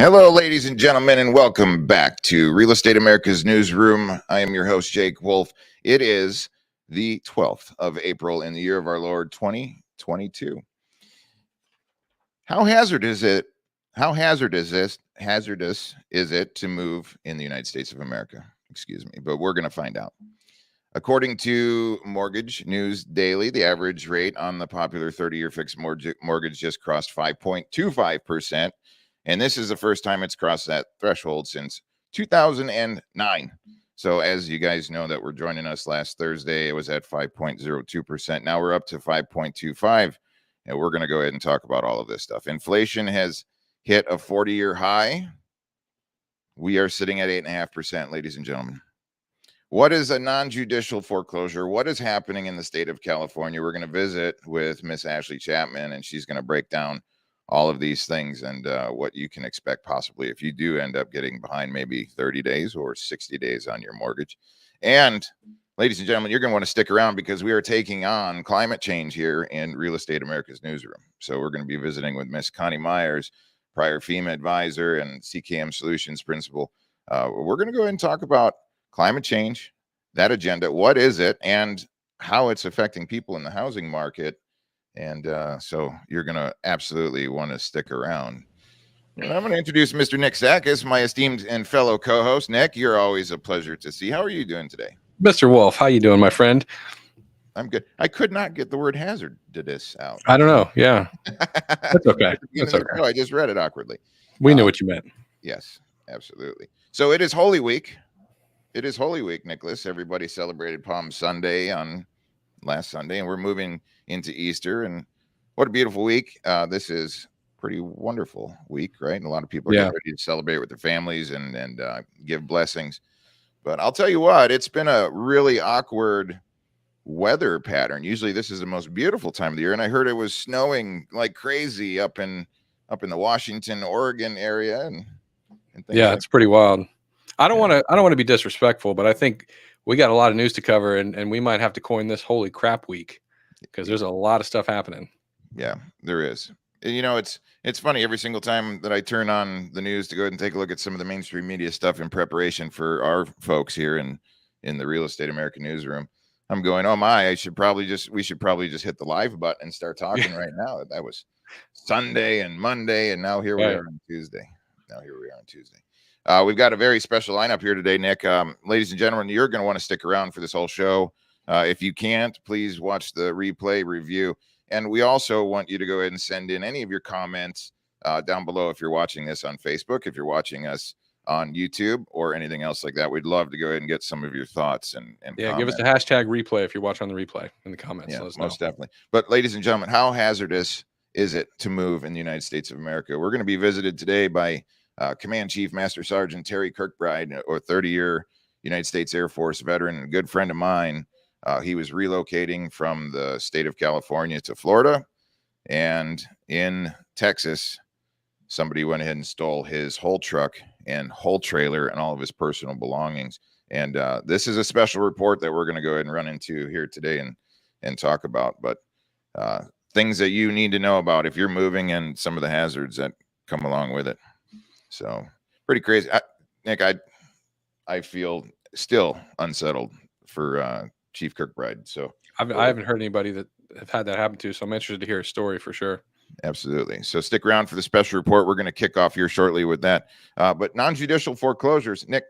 Hello, ladies and gentlemen, and welcome back to Real Estate America's Newsroom. I am your host, Jake Wolf. It is the 12th of April in the year of our Lord 2022. How hazardous is it to move in the United States of America? Excuse me, but we're going to find out. According to Mortgage News Daily, the average rate on the popular 30-year fixed mortgage just crossed 5.25%. And this is the first time it's crossed that threshold since 2009. So as you guys know that were joining us last Thursday, it was at 5.02%. Now we're up to 5.25. And we're going to go ahead and talk about all of this stuff. Inflation has hit a 40-year high. We are sitting at 8.5%, ladies and gentlemen. What is a non-judicial foreclosure? What is happening in the state of California? We're going to visit with Miss Ashley Chapman, and she's going to break down all of these things and what you can expect possibly if you do end up getting behind maybe 30 days or 60 days on your mortgage. And ladies and gentlemen, you're going to want to stick around because we are taking on climate change here in Real Estate America's Newsroom. So we're going to be visiting with Miss Coni Meyers, prior FEMA advisor and CKM Solutions principal. We're going to go ahead and talk about climate change, that agenda, what is it, and how it's affecting people in the housing market. And so you're going to absolutely want to stick around. And I'm going to introduce Mr. Nick Sakis, my esteemed and fellow co-host. Nick, you're always a pleasure to see. How are you doing today? Mr. Wolf, how you doing, my friend? I'm good. I could not get the word hazardous out. I don't know. Yeah. That's okay. That's okay. I just read it awkwardly. We knew what you meant. Yes, absolutely. So it is Holy Week. It is Holy Week, Nicholas. Everybody celebrated Palm Sunday on last Sunday, and we're moving into Easter. And what a beautiful week. This is pretty wonderful week, right? And a lot of people are getting ready to celebrate with their families and give blessings. But I'll tell you what, it's been a really awkward weather pattern. Usually this is the most beautiful time of the year. And I heard it was snowing like crazy up in the Washington, Oregon area. And yeah, it's pretty wild. I don't want to be disrespectful, but I think we got a lot of news to cover, and we might have to coin this holy crap week because there's a lot of stuff happening. Yeah, there is. You know, it's funny every single time that I turn on the news to go ahead and take a look at some of the mainstream media stuff in preparation for our folks here in the Real Estate American Newsroom. I'm going, oh my, we should probably just hit the live button and start talking right now. That was Sunday and Monday, and now here we are on Tuesday. We've got a very special lineup here today, Nick. Ladies and gentlemen, you're going to want to stick around for this whole show. If you can't, please watch the replay review. And we also want you to go ahead and send in any of your comments down below if you're watching this on Facebook, if you're watching us on YouTube or anything else like that. We'd love to go ahead and get some of your thoughts and give us a hashtag replay if you're watching on the replay in the comments. Yeah, most definitely. But ladies and gentlemen, how hazardous is it to move in the United States of America? We're going to be visited today by Command Chief Master Sergeant Terry Kirkbride, or 30-year United States Air Force veteran and a good friend of mine. He was relocating from the state of California to Florida, and in Texas, somebody went ahead and stole his whole truck and whole trailer and all of his personal belongings. And this is a special report that we're going to go ahead and run into here today and talk about. But things that you need to know about if you're moving and some of the hazards that come along with it. So pretty crazy. Nick, I feel still unsettled for Chief Kirkbride. So I haven't heard anybody that have had that happen to, so I'm interested to hear a story for sure. Absolutely. So stick around for the special report. We're going to kick off here shortly with that. But non-judicial foreclosures, Nick.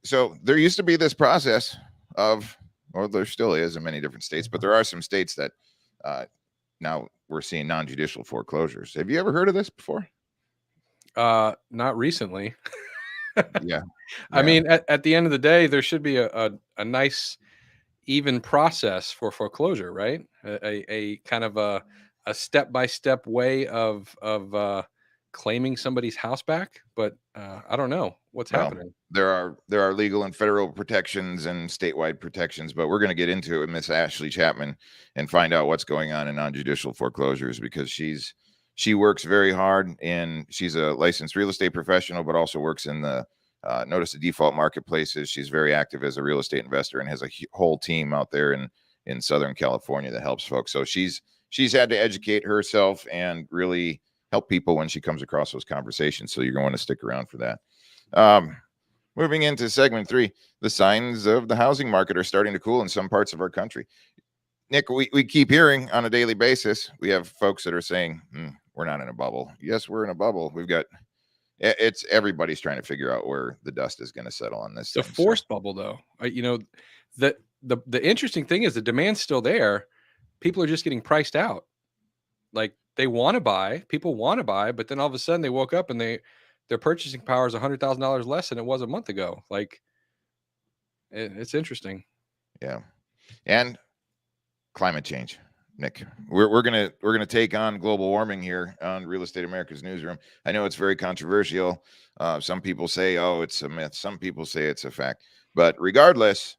So there used to be this process of, or there still is in many different states, but there are some states that now we're seeing non-judicial foreclosures. Have you ever heard of this before? Not recently. Yeah. I mean, at the end of the day, there should be a nice, even process for foreclosure, right? A kind of a step-by-step way of claiming somebody's house back. But I don't know what's happening. There are legal and federal protections and statewide protections, but we're going to get into it with Miss Ashley Chapman and find out what's going on in non-judicial foreclosures, because she works very hard, and she's a licensed real estate professional, but also works in the notice of default marketplaces. She's very active as a real estate investor and has a whole team out there in Southern California that helps folks. So she's had to educate herself and really help people when she comes across those conversations. So you're going to want to stick around for that. Moving into segment 3, the signs of the housing market are starting to cool in some parts of our country. Nick, we keep hearing on a daily basis, we have folks that are saying, we're not in a bubble. Yes, we're in a bubble. It's everybody's trying to figure out where the dust is going to settle on this. It's a forced bubble, though. The interesting thing is the demand's still there. People are just getting priced out. Like, they want to buy, people want to buy, but then all of a sudden they woke up and their purchasing power is $100,000 less than it was a month ago. Like, it's interesting. Yeah. And climate change, Nick. We're gonna take on global warming here on Real Estate America's Newsroom. I know it's very controversial. Some people say, oh, it's a myth. Some people say it's a fact. But regardless,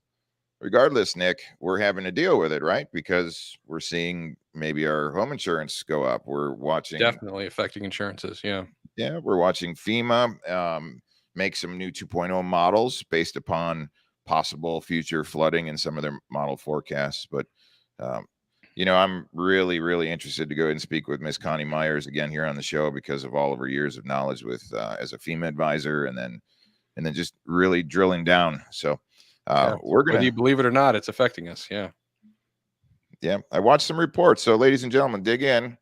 Nick, we're having to deal with it, right? Because we're seeing maybe our home insurance go up. We're watching definitely affecting insurances. Yeah. We're watching FEMA make some new 2.0 models based upon possible future flooding in some of their model forecasts. But I'm really, really interested to go ahead and speak with Miss Coni Meyers again here on the show because of all of her years of knowledge with as a FEMA advisor, and then just really drilling down. So we're gonna, whether you believe it or not, it's affecting us. Yeah. I watched some reports. So, ladies and gentlemen, dig in,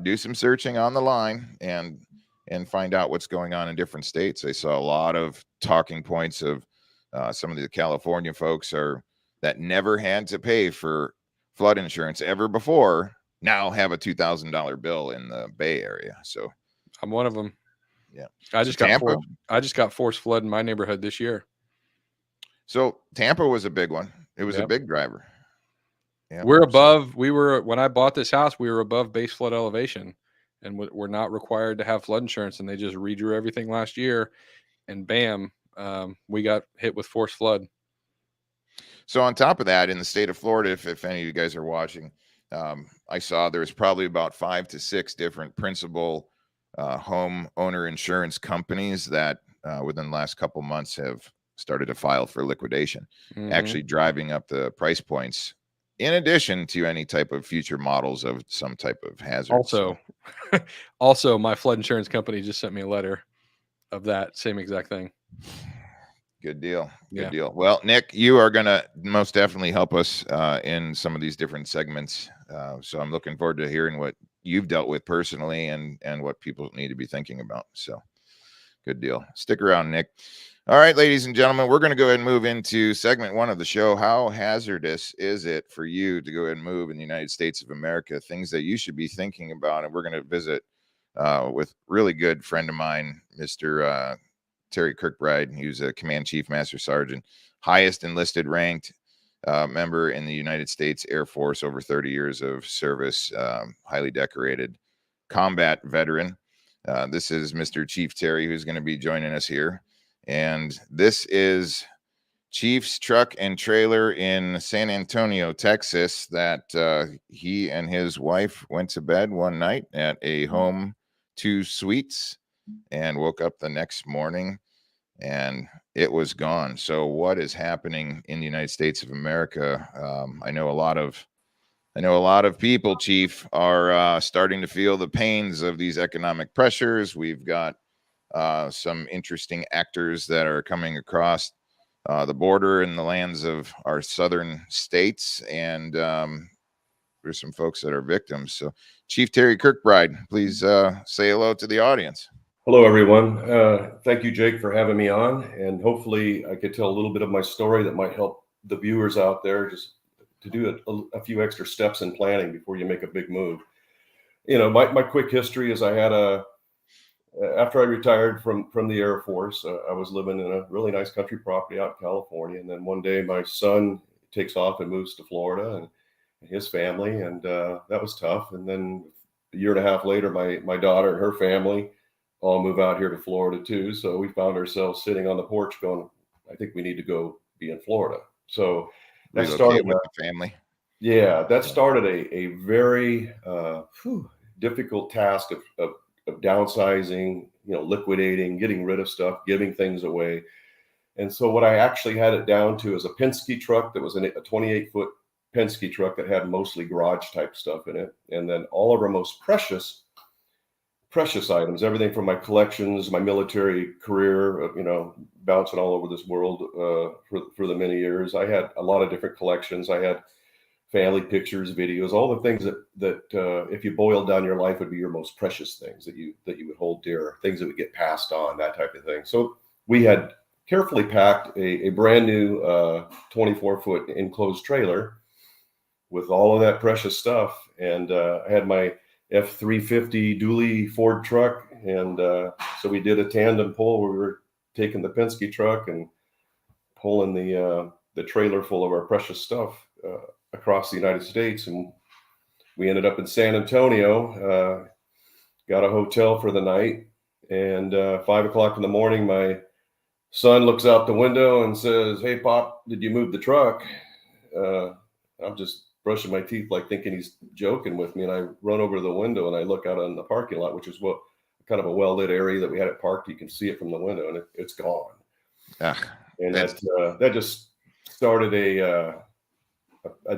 do some searching on the line, and find out what's going on in different states. I saw a lot of talking points of some of the California folks that never had to pay for flood insurance ever before, now have a $2,000 bill in the Bay Area. So I'm one of them. Yeah. I just got forced flood in my neighborhood this year. So Tampa was a big one. It was a big driver. Yeah. When I bought this house, we were above base flood elevation, and we're not required to have flood insurance. And they just redrew everything last year, and bam, we got hit with forced flood. So on top of that, in the state of Florida, if any of you guys are watching, I saw there's probably about 5 to 6 different principal homeowner insurance companies that within the last couple months have started to file for liquidation, actually driving up the price points in addition to any type of future models of some type of hazard. Also, my flood insurance company just sent me a letter of that same exact thing. Good deal. Good deal. Well, Nick, you are going to most definitely help us in some of these different segments. So I'm looking forward to hearing what you've dealt with personally and what people need to be thinking about. So good deal. Stick around, Nick. All right, ladies and gentlemen, we're going to go ahead and move into segment 1 of the show. How hazardous is it for you to go ahead and move in the United States of America? Things that you should be thinking about. And we're going to visit with really good friend of mine, Mr. Terry Kirkbride, who's a Command Chief Master Sergeant, highest enlisted ranked member in the United States Air Force, over 30 years of service, highly decorated combat veteran. This is Mr. Chief Terry, who's going to be joining us here. And this is Chief's truck and trailer in San Antonio, Texas, that he and his wife went to bed one night at a home 2 suites and woke up the next morning and it was gone. So what is happening in the United States of America? I know a lot of people, Chief, are starting to feel the pains of these economic pressures. We've got some interesting actors that are coming across the border in the lands of our southern states, and there's some folks that are victims. So, Chief Terry Kirkbride, please say hello to the audience. Hello, everyone. Thank you, Jake, for having me on, and hopefully I could tell a little bit of my story that might help the viewers out there just to do a few extra steps in planning before you make a big move. You know, my quick history is I had after I retired from the Air Force, I was living in a really nice country property out in California. And then one day my son takes off and moves to Florida and his family. And that was tough. And then a year and a half later, my daughter and her family all move out here to Florida too. So we found ourselves sitting on the porch going, I think we need to go be in Florida. So that started with the family. Yeah, that started a very difficult task of downsizing, liquidating, getting rid of stuff, giving things away. And so what I actually had it down to is a Penske truck that was a 28-foot Penske truck that had mostly garage type stuff in it. And then all of our most precious precious items, everything from my collections, my military career, bouncing all over this world for the many years. I had a lot of different collections. I had family pictures, videos, all the things that if you boiled down your life would be your most precious things that you would hold dear, things that would get passed on, that type of thing. So we had carefully packed a brand new 24-foot enclosed trailer with all of that precious stuff. And I had my F-350 dually Ford truck. And so we did a tandem pull where we were taking the Penske truck and pulling the trailer full of our precious stuff across the United States. And we ended up in San Antonio, got a hotel for the night. And 5 o'clock in the morning, my son looks out the window and says, "Hey, Pop, did you move the truck?" I'm just brushing my teeth, like thinking he's joking with me. And I run over to the window and I look out on the parking lot, which is kind of a well-lit area that we had it parked. You can see it from the window, and it's gone. And that just started a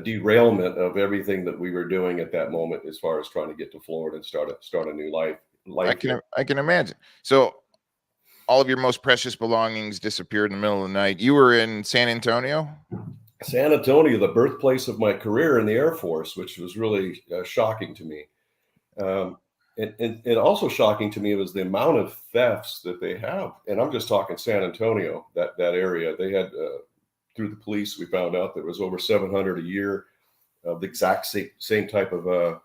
derailment of everything that we were doing at that moment, as far as trying to get to Florida and start a new life. I can imagine. So all of your most precious belongings disappeared in the middle of the night. You were in San Antonio? San Antonio, the birthplace of my career in the Air Force, which was really shocking to me. And also shocking to me was the amount of thefts that they have. And I'm just talking San Antonio, that area. They had, through the police, we found out there was over 700 a year of the exact same type of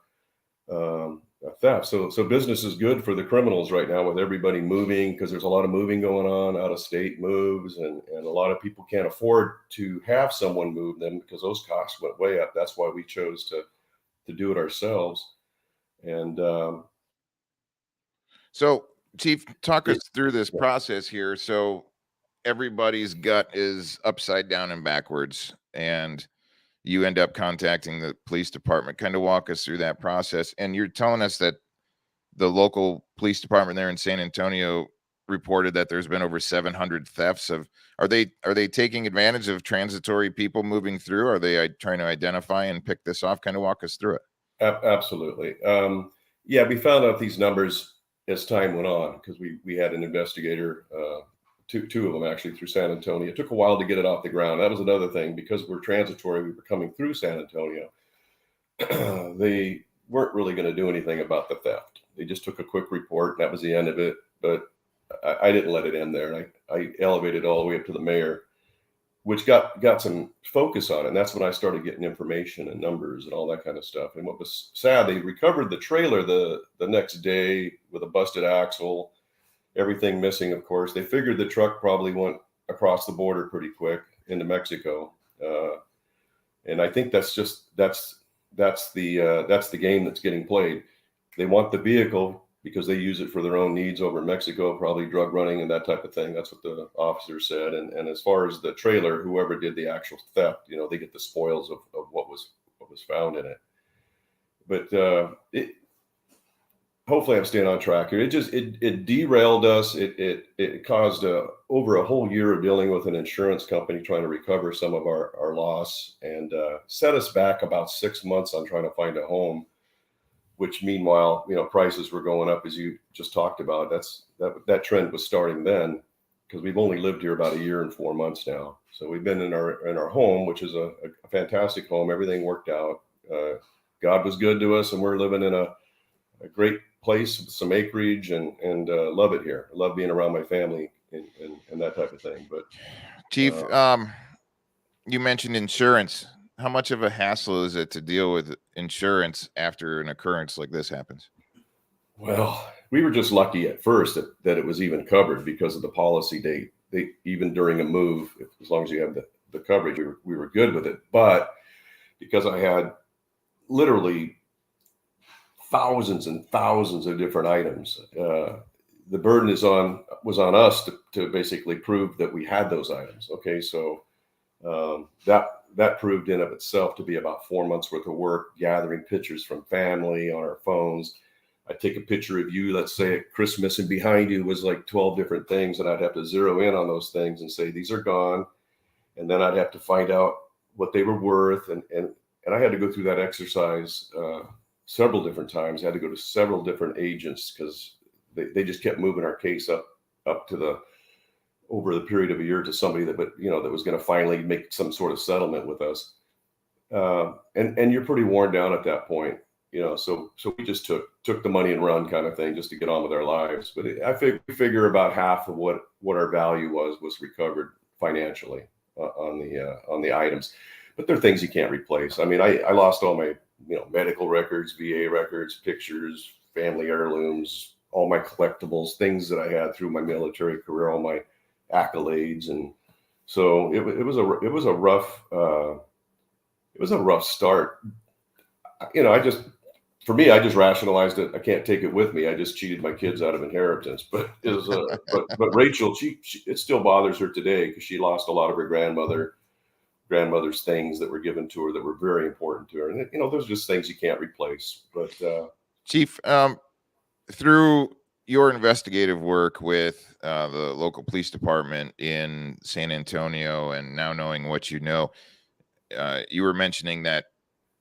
theft. So business is good for the criminals right now, with everybody moving, because there's a lot of moving going on, out of state moves, and a lot of people can't afford to have someone move them because those costs went way up. That's why we chose to do it ourselves. And so, Chief, talk us through this process here. So everybody's gut is upside down and backwards, and you end up contacting the police department. Kind of walk us through that process. And you're telling us that the local police department there in San Antonio reported that there's been over 700 thefts of. Are they taking advantage of transitory people moving through? Are they trying to identify and pick this off? Kind of walk us through it. Absolutely. Yeah, we found out these numbers as time went on, because we had an investigator, two of them actually, through San Antonio. It took a while to get it off the ground. That was another thing, because we're transitory. We were coming through San Antonio. They weren't really going to do anything about the theft. They just took a quick report. And that was the end of it. But I didn't let it end there. I elevated all the way up to the mayor, which got some focus on it. And that's when I started getting information and numbers and all that kind of stuff. And what was sad, they recovered the trailer the next day with a busted axle, everything missing, of course. They figured the truck probably went across the border pretty quick into Mexico. And I think that's the game that's getting played. They want the vehicle because they use it for their own needs over in Mexico, probably drug running and that type of thing. That's what the officer said. And as far as the trailer, whoever did the actual theft, they get the spoils of what was found in it. But hopefully I'm staying on track here. It derailed us. It caused over a whole year of dealing with an insurance company trying to recover some of our loss, and set us back about 6 months on trying to find a home, which meanwhile, prices were going up, as you just talked about. That trend was starting then, because we've only lived here about a year and 4 months now. So we've been in our home, which is a fantastic home. Everything worked out. God was good to us, and we're living in a great place with some acreage, and love it here. I love being around my family and that type of thing. But Chief, you mentioned insurance. How much of a hassle is it to deal with insurance after an occurrence like this happens? Well, we were just lucky at first that it was even covered because of the policy date. Even during a move, as long as you have the coverage, we were good with it. But because I had literally thousands and thousands of different items, the burden was on us to basically prove that we had those items. Okay, so that proved in of itself to be about 4 months worth of work, gathering pictures from family on our phones. I'd take a picture of you, let's say at Christmas, and behind you was like 12 different things, and I'd have to zero in on those things and say, these are gone. And then I'd have to find out what they were worth. And I had to go through that exercise several different times. I had to go to several different agents, because they just kept moving our case up to over the period of a year to somebody that was going to finally make some sort of settlement with us. And you're pretty worn down at that point, so we just took the money and run kind of thing just to get on with our lives. But I figure about half of what our value was recovered financially on the items. But there are things you can't replace. I mean, I lost all my medical records, VA records, pictures, family heirlooms, all my collectibles, things that I had through my military career, all my accolades, and so it was a rough start. I just rationalized it. I can't take it with me. I just cheated my kids out of inheritance. But but Rachel, she it still bothers her today because she lost a lot of her grandmother's things that were given to her that were very important to her. And those are just things you can't replace. But Chief, through your investigative work with the local police department in San Antonio, and now knowing what you know, you were mentioning that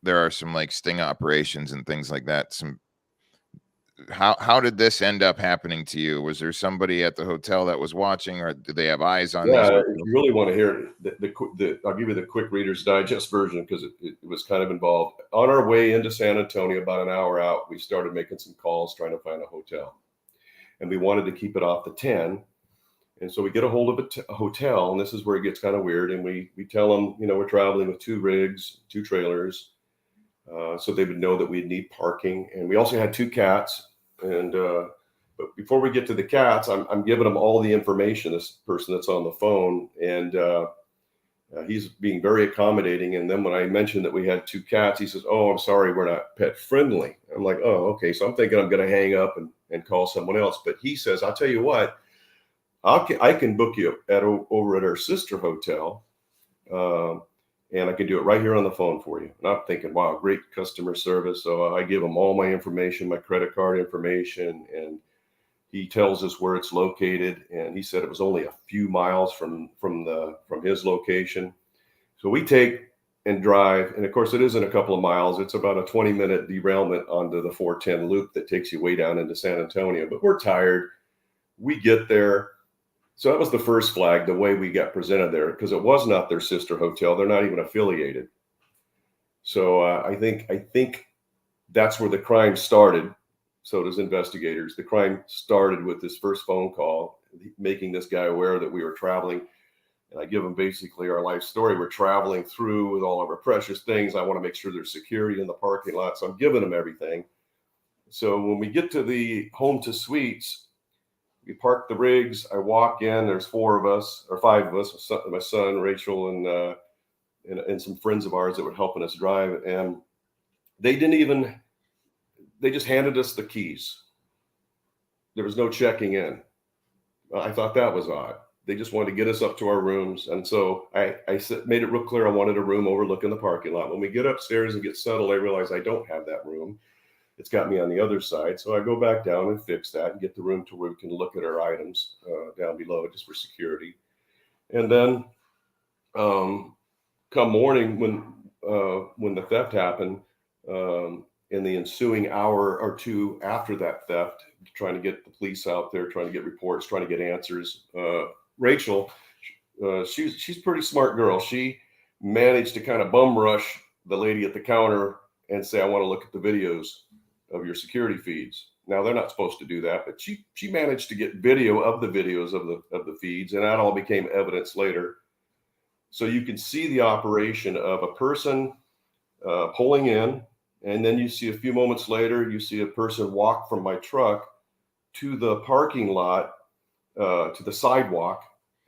there are some like sting operations and things like that. How did this end up happening to you? Was there somebody at the hotel that was watching, or did they have eyes on these? If you really want to hear it, I'll give you the quick Reader's Digest version because it was kind of involved. On our way into San Antonio, about an hour out, we started making some calls trying to find a hotel, and we wanted to keep it off the 10. And so we get a hold of a hotel, and this is where it gets kind of weird. And we tell them, we're traveling with 2 rigs, 2 trailers, so they would know that we'd need parking. And we also had 2 cats. And but before we get to the cats, I'm giving them all the information. This person that's on the phone, and he's being very accommodating. And then when I mentioned that we had 2 cats, he says, "Oh, I'm sorry, we're not pet friendly." I'm like, "Oh, okay." So I'm thinking I'm going to hang up and call someone else. But he says, "I'll tell you what, I can book you over at our sister hotel, and I can do it right here on the phone for you." And I'm thinking, wow, great customer service. So I give him all my information, my credit card information, and he tells us where it's located. And he said it was only a few miles from his location. So we take and drive, and of course it isn't a couple of miles. It's about a 20-minute derailment onto the 410 loop that takes you way down into San Antonio. But we're tired. We get there. So that was the first flag, the way we got presented there, because it was not their sister hotel. They're not even affiliated. So I think that's where the crime started. So does investigators. The crime started with this first phone call, making this guy aware that we were traveling. And I give him basically our life story. We're traveling through with all of our precious things. I want to make sure there's security in the parking lot. So I'm giving him everything. So when we get to the home to suites, we park the rigs. I walk in. There's 4 of us or 5 of us. My son, Rachel, and some friends of ours that were helping us drive. And they just handed us the keys. There was no checking in. I thought that was odd. They just wanted to get us up to our rooms. And so I made it real clear I wanted a room overlooking the parking lot. When we get upstairs and get settled, I realize I don't have that room. It's got me on the other side. So I go back down and fix that and get the room to where we can look at our items down below just for security. And then come morning when the theft happened, in the ensuing hour or 2 after that theft, trying to get the police out there, trying to get reports, trying to get answers. Rachel, she's a pretty smart girl. She managed to kind of bum rush the lady at the counter and say, "I want to look at the videos of your security feeds." Now they're not supposed to do that, but she managed to get video of the videos of the feeds, and that all became evidence later. So you can see the operation of a person pulling in, and then you see a few moments later, you see a person walk from my truck to the parking lot, to the sidewalk,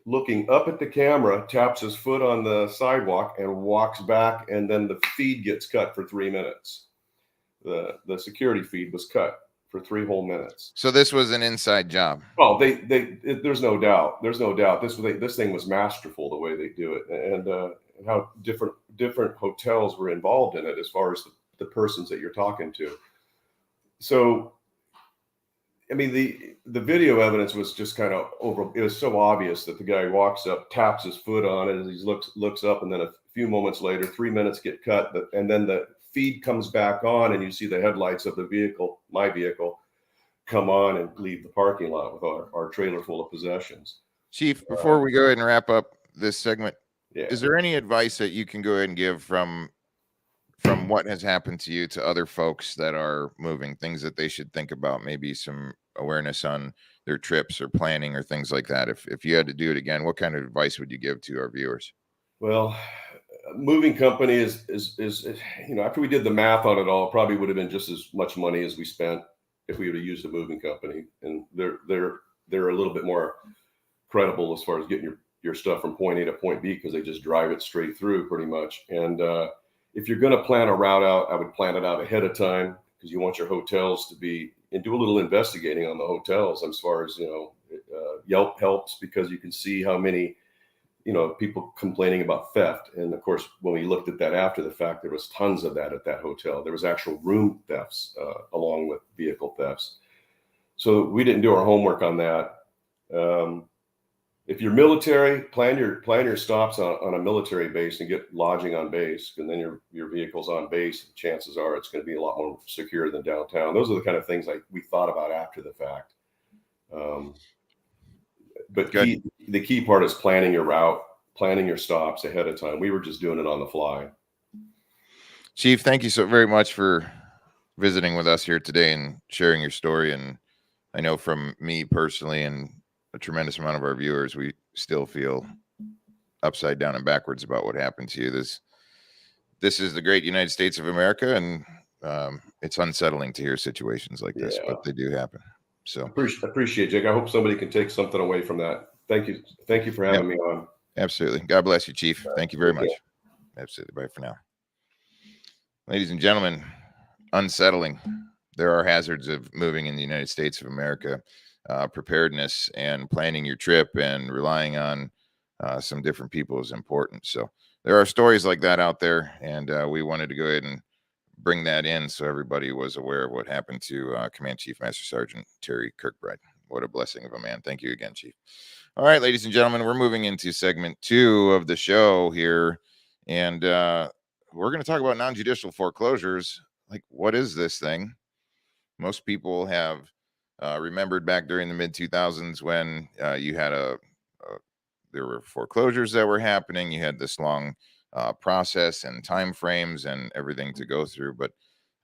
looking up at the camera, taps his foot on the sidewalk and walks back, and then the feed gets cut for 3 minutes. The security feed was cut for 3 whole minutes. So this was an inside job. Oh, there's no doubt. There's no doubt. This thing was masterful the way they do it, and how different hotels were involved in it as far as the persons that you're talking to. So, I mean, the video evidence was just kind of over. It was so obvious that the guy walks up, taps his foot on it as he looks up, and then a few moments later, 3 minutes get cut, and then the feed comes back on, and you see the headlights of the vehicle, my vehicle, come on and leave the parking lot with our trailer full of possessions. Chief, before we go ahead and wrap up this segment, Yeah. is there any advice that you can go ahead and give from what has happened to you to other folks that are moving, things that they should think about, maybe some awareness on their trips or planning or things like that? If you had to do it again, what kind of advice would you give to our viewers? Well, moving company is after we did the math on it all, probably would have been just as much money as we spent if we would have used a moving company. And they're a little bit more credible as far as getting your stuff from point A to point B, because they just drive it straight through pretty much. And if you're going to plan a route out, I would plan it out ahead of time, because you want your hotels to be, and do a little investigating on the hotels as far as, Yelp helps, because you can see how many, people complaining about theft. And of course, when we looked at that after the fact, there was tons of that at that hotel. There was actual room thefts along with vehicle thefts. So we didn't do our homework on that. If you're military, plan your stops on a military base and get lodging on base, and then your vehicle's on base. Chances are it's going to be a lot more secure than downtown. Those are the kind of things we thought about after the fact. But the key part is planning your route, planning your stops ahead of time. We were just doing it on the fly. Chief, thank you so very much for visiting with us here today and sharing your story. And I know from me personally and a tremendous amount of our viewers, we still feel upside down and backwards about what happened to you. This is the great United States of America, and it's unsettling to hear situations like this, but they do happen. So appreciate, Jake. I hope somebody can take something away from that. Thank you for having me on. Absolutely. God bless you, Chief. Thank you very much. Absolutely. Bye for now. Ladies and gentlemen, unsettling. There are hazards of moving in the United States of America. Preparedness and planning your trip and relying on some different people is important. So there are stories like that out there, and we wanted to go ahead and bring that in so everybody was aware of what happened to Command Chief Master Sergeant Terry Kirkbride. What a blessing of a man. Thank you again, Chief. All right, ladies and gentlemen, we're moving into segment 2 of the show here, and we're going to talk about non-judicial foreclosures. Like, what is this thing? Most people have remembered back during the mid-2000s when you had there were foreclosures that were happening. You had this long process and time frames and everything to go through, but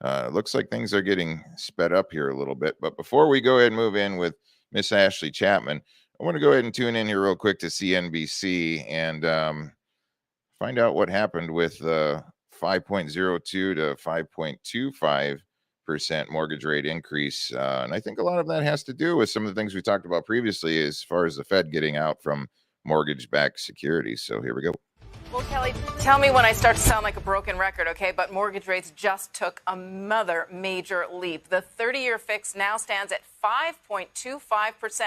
it looks like things are getting sped up here a little bit. But before we go ahead and move in with Miss Ashley Chapman, I want to go ahead and tune in here real quick to CNBC and find out what happened with 5.02 to 5.25% mortgage rate increase. And I think a lot of that has to do with some of the things we talked about previously as far as the Fed getting out from mortgage-backed securities. So here we go. Well, Kelly, tell me when I start to sound like a broken record, okay? But mortgage rates just took another major leap. The 30-year fix now stands at 5.25%.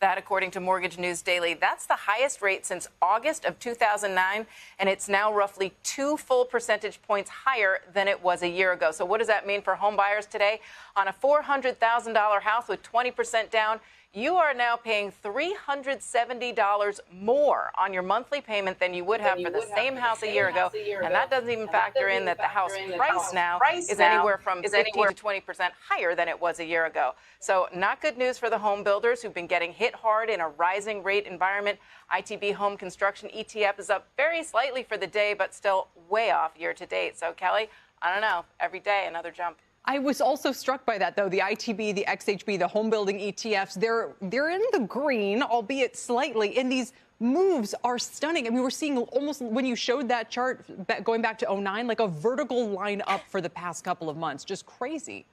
That, according to Mortgage News Daily, that's the highest rate since August of 2009, and it's now roughly 2 full percentage points higher than it was a year ago. So what does that mean for home buyers today? On a $400,000 house with 20% down, you are now paying $370 more on your monthly payment than you would have for the same house a year ago. And that doesn't even factor in that the house price now is anywhere from 15 to 20% higher than it was a year ago. So not good news for the home builders who've been getting hit hard in a rising rate environment. ITB Home Construction ETF is up very slightly for the day, but still way off year to date. So, Kelly, I don't know, every day another jump. I was also struck by that, though. The ITB, the XHB, the home building ETFs, they're in the green, albeit slightly, and these moves are stunning. I mean, we're seeing almost, when you showed that chart going back to 2009, like a vertical line up for the past couple of months. Just crazy.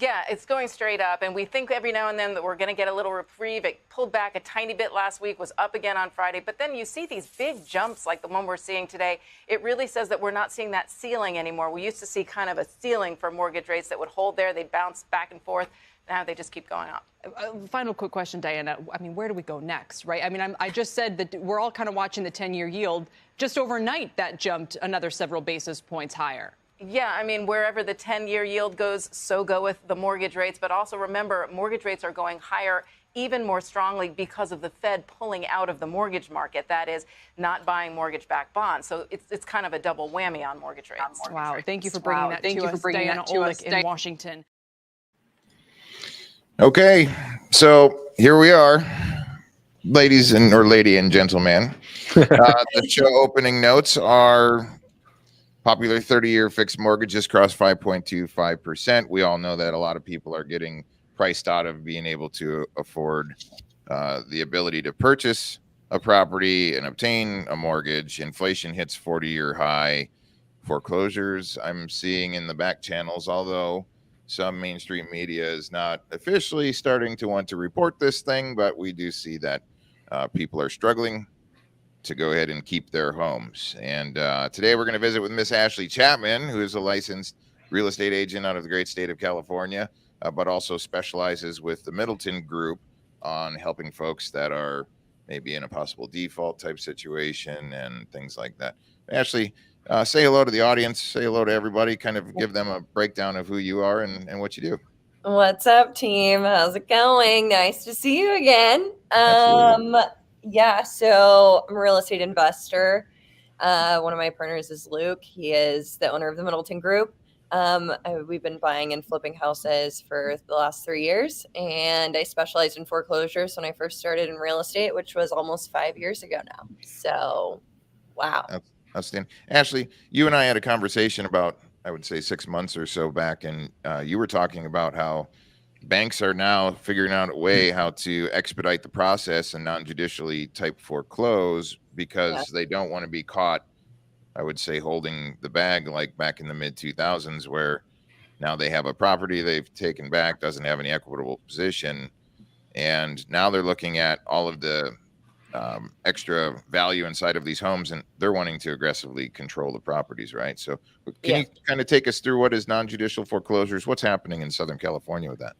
Yeah, it's going straight up, and we think every now and then that we're going to get a little reprieve. It pulled back a tiny bit last week, was up again on Friday, but then you see these big jumps like the one we're seeing today. It really says that we're not seeing that ceiling anymore. We used to see kind of a ceiling for mortgage rates that would hold there. They'd bounce back and forth. Now they just keep going up. Final quick question, Diana. I mean, where do we go next, right? I mean, I just said that we're all kind of watching the 10-year yield. Just overnight, that jumped another several basis points higher. Yeah, I mean, wherever the 10-year yield goes, so go with the mortgage rates. But also remember, mortgage rates are going higher even more strongly because of the Fed pulling out of the mortgage market. That is, not buying mortgage-backed bonds. So it's kind of a double whammy on mortgage rates. Wow. Thank you for bringing that to us, Diana Olick in Washington. Okay, so here we are, lady and gentlemen. The show opening notes are popular 30-year fixed mortgages cross 5.25%. We all know that a lot of people are getting priced out of being able to afford the ability to purchase a property and obtain a mortgage. Inflation hits 40-year high. Foreclosures I'm seeing in the back channels, although some mainstream media is not officially starting to want to report this thing, but we do see that people are struggling to go ahead and keep their homes. And today we're going to visit with Miss Ashley Chapman, who is a licensed real estate agent out of the great state of California, but also specializes with the Middleton Group on helping folks that are maybe in a possible default type situation and things like that. Ashley, say hello to the audience, say hello to everybody, kind of give them a breakdown of who you are and what you do. What's up, team? How's it going? Nice to see you again. Absolutely. Yeah, so I'm a real estate investor. One of my partners is Luke. He is the owner of the Middleton Group. We've been buying and flipping houses for the last 3 years, and I specialized in foreclosures when I first started in real estate, which was almost 5 years ago now. So, wow. Outstanding. Ashley, you and I had a conversation about, I would say 6 months or so back, and you were talking about how banks are now figuring out a way how to expedite the process and non-judicially type foreclose because they don't want to be caught, I would say, holding the bag like back in the mid 2000s, where now they have a property they've taken back, doesn't have any equitable position. And now they're looking at all of the extra value inside of these homes, and they're wanting to aggressively control the properties, right? So can you kind of take us through what is non-judicial foreclosures? What's happening in Southern California with that?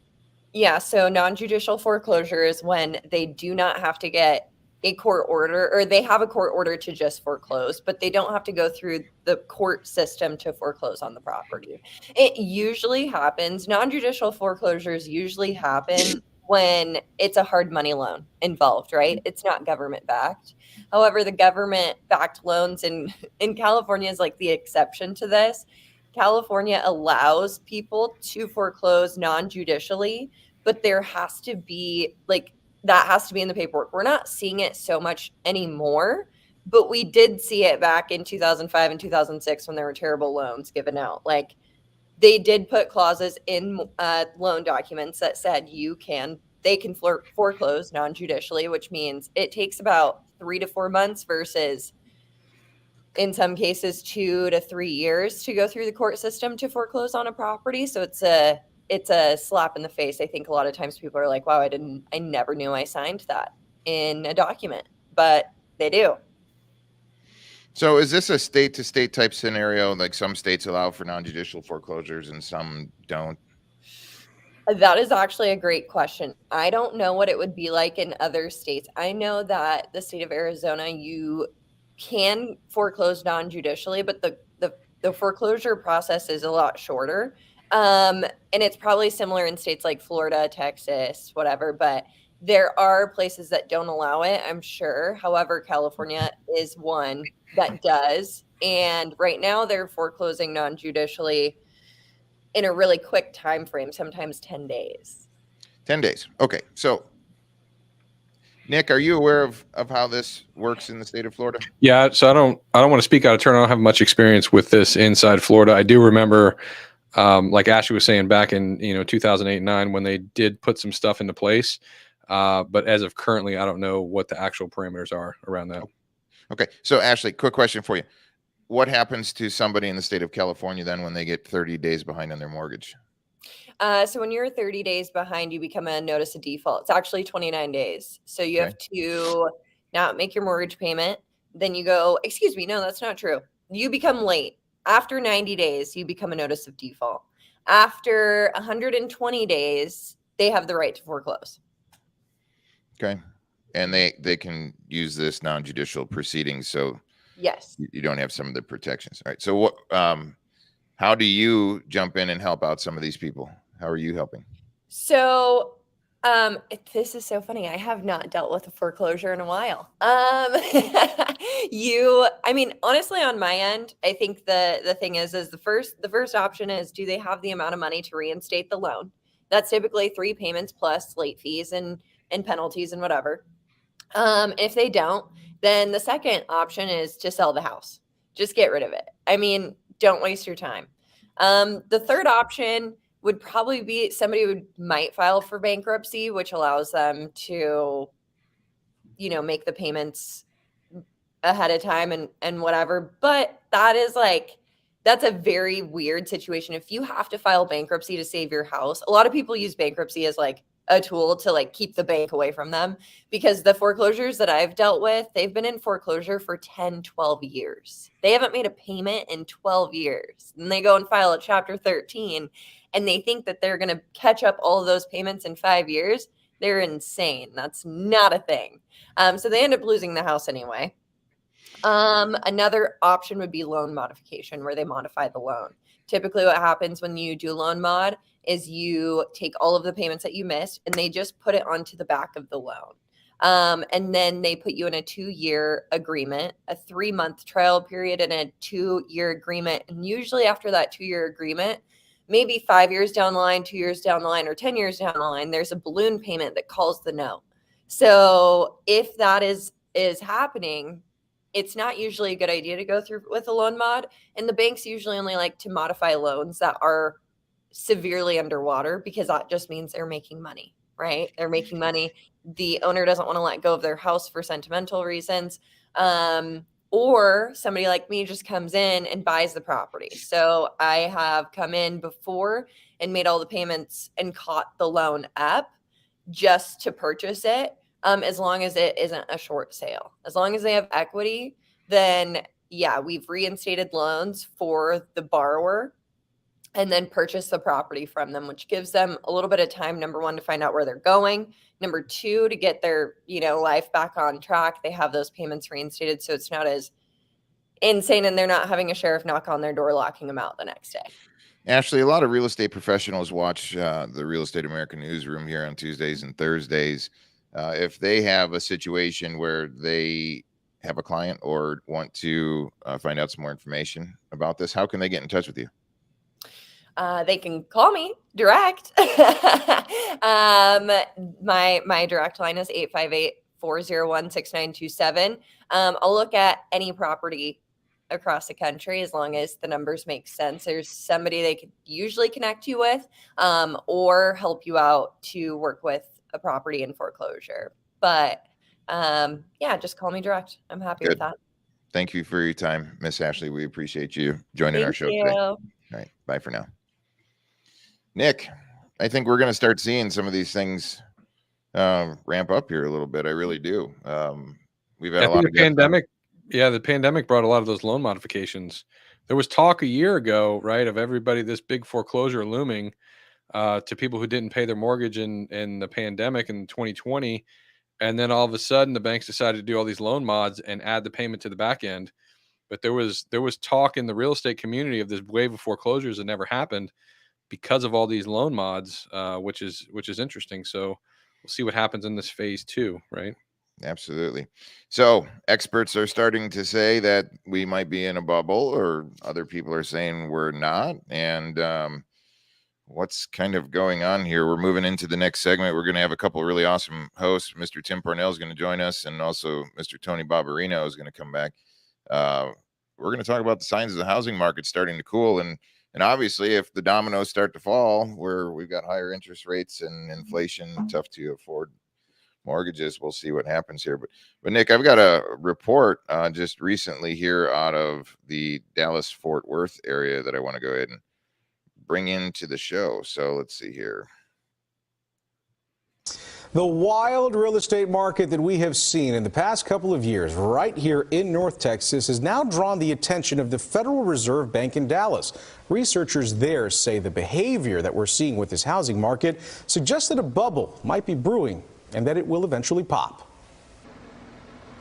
Yeah, so non-judicial foreclosure is when they do not have to get a court order, or they have a court order to just foreclose, but they don't have to go through the court system to foreclose on the property. It usually happens, non-judicial foreclosures usually happen when it's a hard money loan involved, right? It's not government backed. However, the government backed loans in California is like the exception to this. California allows people to foreclose non-judicially, but there has to be that has to be in the paperwork. We're not seeing it so much anymore, but we did see it back in 2005 and 2006 when there were terrible loans given out. Like, they did put clauses in loan documents that said they can foreclose non-judicially, which means it takes about 3 to 4 months versus in some cases 2 to 3 years to go through the court system to foreclose on a property. So it's a slap in the face. I think a lot of times people are like, wow, I never knew I signed that in a document, but they do. So is this a state to state type scenario? Like some states allow for non-judicial foreclosures and some don't? That is actually a great question. I don't know what it would be like in other states. I know that the state of Arizona, you can foreclose non-judicially, but the foreclosure process is a lot shorter. And it's probably similar in states like Florida, Texas, whatever, but there are places that don't allow it, I'm sure. However, California is one that does. And right now they're foreclosing non-judicially in a really quick time frame, sometimes 10 days. 10 days. Okay. So Nick, are you aware of how this works in the state of Florida? Yeah, so I don't want to speak out of turn. I don't have much experience with this inside Florida. I do remember, like Ashley was saying, back in 2008 and 9 when they did put some stuff into place. But as of currently, I don't know what the actual parameters are around that. Okay, so Ashley, quick question for you: what happens to somebody in the state of California then when they get 30 days behind on their mortgage? So when you're 30 days behind, you become a notice of default. It's actually 29 days. So you have to not make your mortgage payment. Then you go, excuse me, no, that's not true. You become late. After 90 days, you become a notice of default. After 120 days, they have the right to foreclose. Okay. And they can use this non-judicial proceedings. So yes, you don't have some of the protections. All right. So what, how do you jump in and help out some of these people? How are you helping? So this is so funny. I have not dealt with a foreclosure in a while. I mean, honestly, on my end, I think the thing is the first option is, do they have the amount of money to reinstate the loan? That's typically 3 payments plus late fees and penalties and whatever. If they don't, then the second option is to sell the house. Just get rid of it. I mean, don't waste your time. The third option would probably be somebody might file for bankruptcy, which allows them to, make the payments ahead of time and whatever. But that's a very weird situation. If you have to file bankruptcy to save your house, a lot of people use bankruptcy as a tool to keep the bank away from them, because the foreclosures that I've dealt with, they've been in foreclosure for 10, 12 years. They haven't made a payment in 12 years. And they go and file a Chapter 13 and they think that they're going to catch up all of those payments in 5 years. They're insane. That's not a thing. So they end up losing the house anyway. Another option would be loan modification, where they modify the loan. Typically what happens when you do loan mod is you take all of the payments that you missed and they just put it onto the back of the loan. And then they put you in a 2-year agreement, a 3-month trial period, and a 2-year agreement. And usually after that 2-year agreement, maybe 5 years down the line, 2 years down the line, or 10 years down the line, there's a balloon payment that calls the note. So if that is happening, it's not usually a good idea to go through with a loan mod. And the banks usually only like to modify loans that are severely underwater, because that just means they're making money, right? They're making money. The owner doesn't want to let go of their house for sentimental reasons. Or somebody like me just comes in and buys the property. So I have come in before and made all the payments and caught the loan up just to purchase it. As long as it isn't a short sale, as long as they have equity, then yeah, we've reinstated loans for the borrower and then purchase the property from them, which gives them a little bit of time, number one, to find out where they're going. Number two, to get their, life back on track. They have those payments reinstated, so it's not as insane, and they're not having a sheriff knock on their door, locking them out the next day. Ashley, a lot of real estate professionals watch the Real Estate America newsroom here on Tuesdays and Thursdays. If they have a situation where they have a client or want to find out some more information about this, how can they get in touch with you? They can call me direct. My direct line is 858-401-6927. I'll look at any property across the country as long as the numbers make sense. There's somebody they could usually connect you with, or help you out to work with a property in foreclosure. But just call me direct. I'm happy with that. Thank you for your time, Miss Ashley. We appreciate you joining our show today. All right. Bye for now. Nick, I think we're going to start seeing some of these things ramp up here a little bit. I really do. We've had a lot of pandemic. Yeah, the pandemic brought a lot of those loan modifications. There was talk a year ago, right, of everybody, this big foreclosure looming to people who didn't pay their mortgage in the pandemic in 2020. And then all of a sudden the banks decided to do all these loan mods and add the payment to the back end. But there was talk in the real estate community of this wave of foreclosures that never happened because of all these loan mods, which is interesting. So we'll see what happens in this phase 2, right? Absolutely. So experts are starting to say that we might be in a bubble, or other people are saying we're not. And what's kind of going on here? We're moving into the next segment. We're going to have a couple of really awesome hosts. Mr. Tim Parnell is going to join us, and also Mr. Tony Barbarino is going to come back. We're going to talk about the signs of the housing market starting to cool. And obviously, if the dominoes start to fall, where we've got higher interest rates and inflation, tough to afford mortgages, we'll see what happens here. But Nick, I've got a report just recently here out of the Dallas-Fort Worth area that I want to go ahead and bring into the show. So let's see here. The wild real estate market that we have seen in the past couple of years right here in North Texas has now drawn the attention of the Federal Reserve Bank in Dallas. Researchers there say the behavior that we're seeing with this housing market suggests that a bubble might be brewing and that it will eventually pop.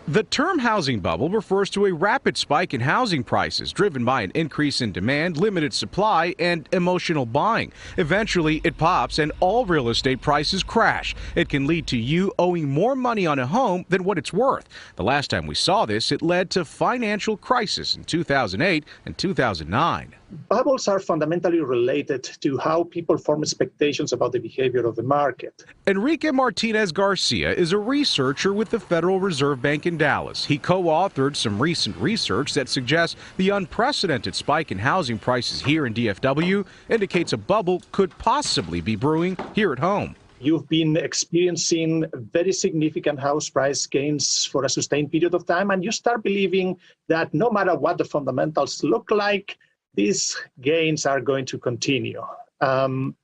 The term housing bubble refers to a rapid spike in housing prices driven by an increase in demand, limited supply, and emotional buying. Eventually, it pops and all real estate prices crash. It can lead to you owing more money on a home than what it's worth. The last time we saw this, it led to financial crisis in 2008 and 2009. bubbles are fundamentally related to how people form expectations about the behavior of the market. Enrique Martinez Garcia is a researcher with the Federal Reserve Bank in Dallas. He co-authored some recent research that suggests the unprecedented spike in housing prices here in DFW indicates a bubble could possibly be brewing here at home. You've been experiencing very significant house price gains for a sustained period of time, and you start believing that no matter what the fundamentals look like, these gains are going to continue. And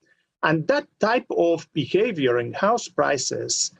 that type of behavior in house prices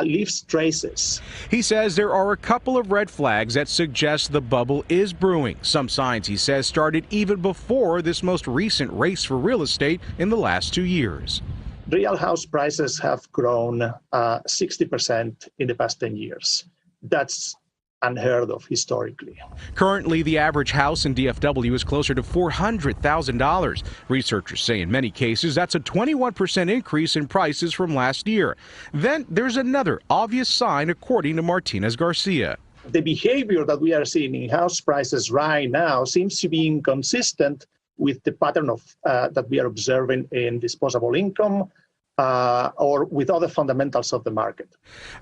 leaves traces. He says there are a couple of red flags that suggest the bubble is brewing. Some signs, he says, started even before this most recent race for real estate in the last 2 years. Real house prices have grown 60% in the past 10 years. That's unheard of historically. Currently, the average house in DFW is closer to $400,000. Researchers say in many cases that's a 21% increase in prices from last year. Then there's another obvious sign, according to Martinez Garcia. The behavior that we are seeing in house prices right now seems to be inconsistent with the pattern of that we are observing in disposable income or with other fundamentals of the market.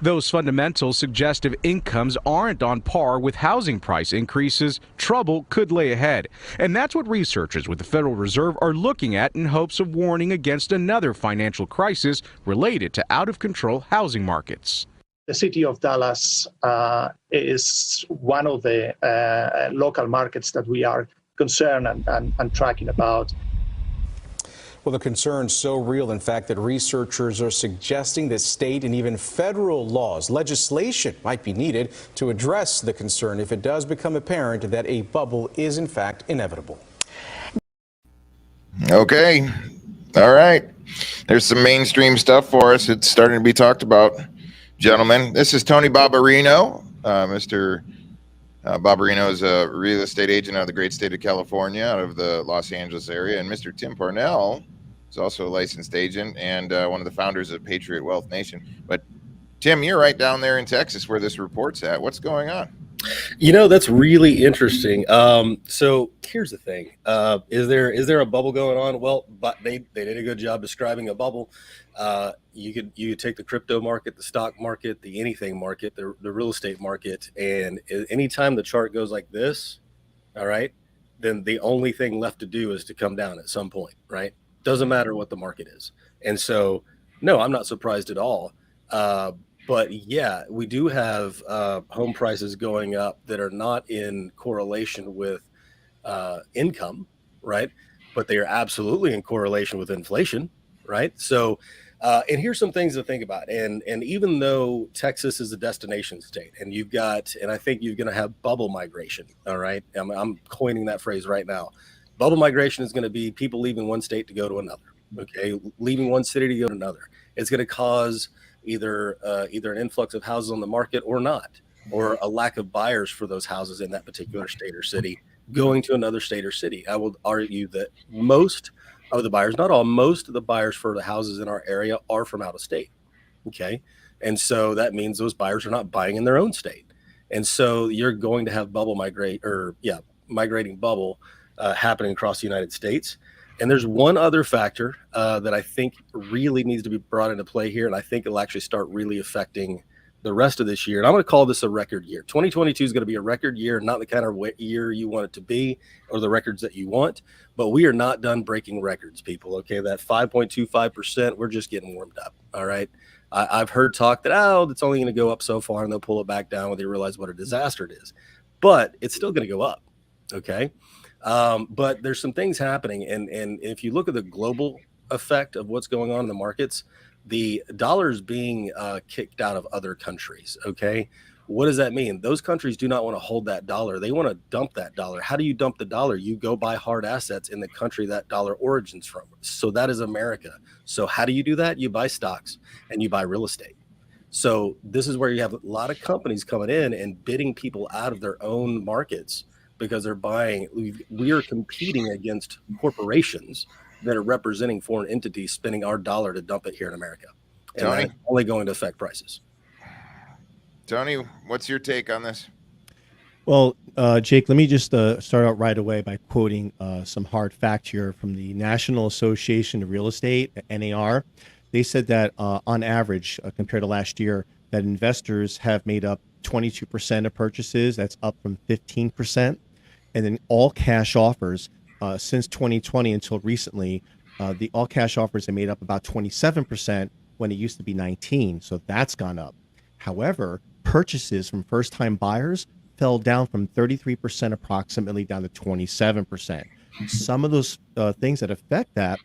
Those fundamentals suggest if incomes aren't on par with housing price increases, trouble could lay ahead. And that's what researchers with the Federal Reserve are looking at in hopes of warning against another financial crisis related to out-of-control housing markets. The city of Dallas is one of the local markets that we are concerned and tracking about. Well, the concern's so real, in fact, that researchers are suggesting that state and even federal laws, legislation might be needed to address the concern if it does become apparent that a bubble is, in fact, inevitable. Okay. All right. There's some mainstream stuff for us. It's starting to be talked about, gentlemen. This is Tony Barbarino. Mr. Barbarino is a real estate agent out of the great state of California, out of the Los Angeles area. And Mr. Tim Parnell is also a licensed agent and one of the founders of Patriot Wealth Nation. But Tim, you're right down there in Texas where this report's at. What's going on? You know, that's really interesting. So here's the thing. Is there a bubble going on? Well, but they did a good job describing a bubble. You could take the crypto market, the stock market, the anything market, the real estate market, and anytime the chart goes like this, all right, then the only thing left to do is to come down at some point, right? Doesn't matter what the market is. And so, no, I'm not surprised at all. But yeah, we do have home prices going up that are not in correlation with income, right? But they are absolutely in correlation with inflation, right? So, and here's some things to think about. And even though Texas is a destination state, and you've got, and I think you're going to have bubble migration, all right? I'm coining that phrase right now. Bubble migration is going to be people leaving one state to go to another, okay? Leaving one city to go to another. It's going to cause either an influx of houses on the market or not, or a lack of buyers for those houses in that particular state or city going to another state or city. I will argue that most of the buyers, not all, most of the buyers for the houses in our area are from out of state. Okay. And so that means those buyers are not buying in their own state. And so you're going to have migrating bubble happening across the United States. And there's one other factor that I think really needs to be brought into play here. And I think it'll actually start really affecting the rest of this year. And I'm going to call this a record year. 2022 is going to be a record year, not the kind of year you want it to be or the records that you want. But we are not done breaking records, people. Okay, that 5.25%, we're just getting warmed up. All right. I've heard talk that, it's only going to go up so far and they'll pull it back down when they realize what a disaster it is. But it's still going to go up. Okay. But there's some things happening. And if you look at the global effect of what's going on in the markets, the dollar's being kicked out of other countries. Okay. What does that mean? Those countries do not want to hold that dollar. They want to dump that dollar. How do you dump the dollar? You go buy hard assets in the country that dollar origins from. So that is America. So how do you do that? You buy stocks and you buy real estate. So this is where you have a lot of companies coming in and bidding people out of their own markets because they're buying. We are competing against corporations that are representing foreign entities spending our dollar to dump it here in America. And Tony? that's only going to affect prices. Tony, what's your take on this? Well, Jake, let me just start out right away by quoting some hard fact here from the National Association of Real Estate, NAR. They said that on average, compared to last year, that investors have made up 22% of purchases. That's up from 15%. And then all cash offers since 2020 until recently, the all cash offers have made up about 27% when it used to be 19. So that's gone up. However, purchases from first time buyers fell down from 33% approximately down to 27%. Some of those things that affect that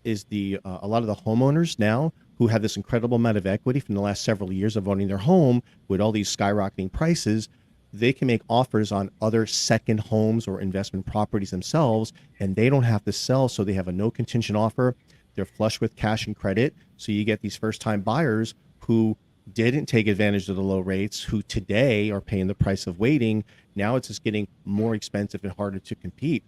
is a lot of the homeowners now who have this incredible amount of equity from the last several years of owning their home with all these skyrocketing prices. They can make offers on other second homes or investment properties themselves, and they don't have to sell. So they have a no contingent offer. They're flush with cash and credit. So you get these first time buyers who didn't take advantage of the low rates, who today are paying the price of waiting. Now it's just getting more expensive and harder to compete.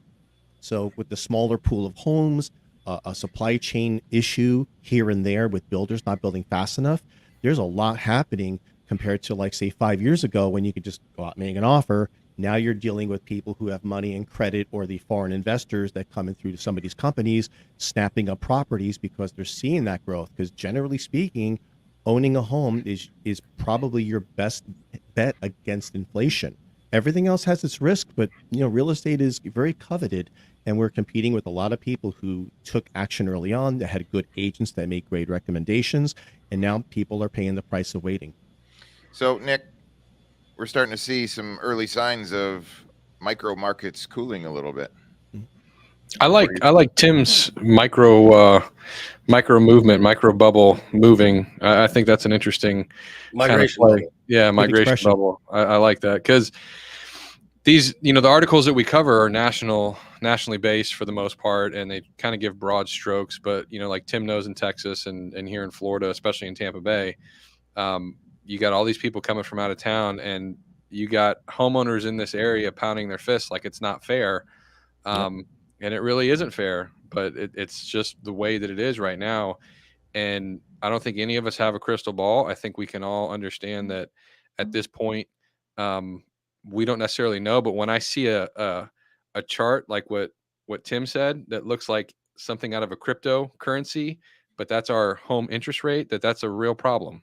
So with the smaller pool of homes, a supply chain issue here and there with builders not building fast enough, there's a lot happening compared to, like, say 5 years ago when you could just go out and make an offer. Now you're dealing with people who have money and credit, or the foreign investors that come in through some of these companies snapping up properties because they're seeing that growth. Because generally speaking, owning a home is probably your best bet against inflation. Everything else has its risk, but real estate is very coveted, and we're competing with a lot of people who took action early on, that had good agents that make great recommendations, and now people are paying the price of waiting. So, Nick, we're starting to see some early signs of micro markets cooling a little bit. I like Tim's micro movement, micro bubble moving. I think that's an interesting Migration kind of play. bubble. Yeah, migration bubble. I like that, because these, the articles that we cover are nationally based for the most part, and they kind of give broad strokes. But like Tim knows, in Texas and here in Florida, especially in Tampa Bay, you got all these people coming from out of town, and you got homeowners in this area pounding their fists like it's not fair. And it really isn't fair, but it's just the way that it is right now. And I don't think any of us have a crystal ball. I think we can all understand that at this point, we don't necessarily know. But when I see a chart like what Tim said, that looks like something out of a cryptocurrency, but that's our home interest rate, that's a real problem.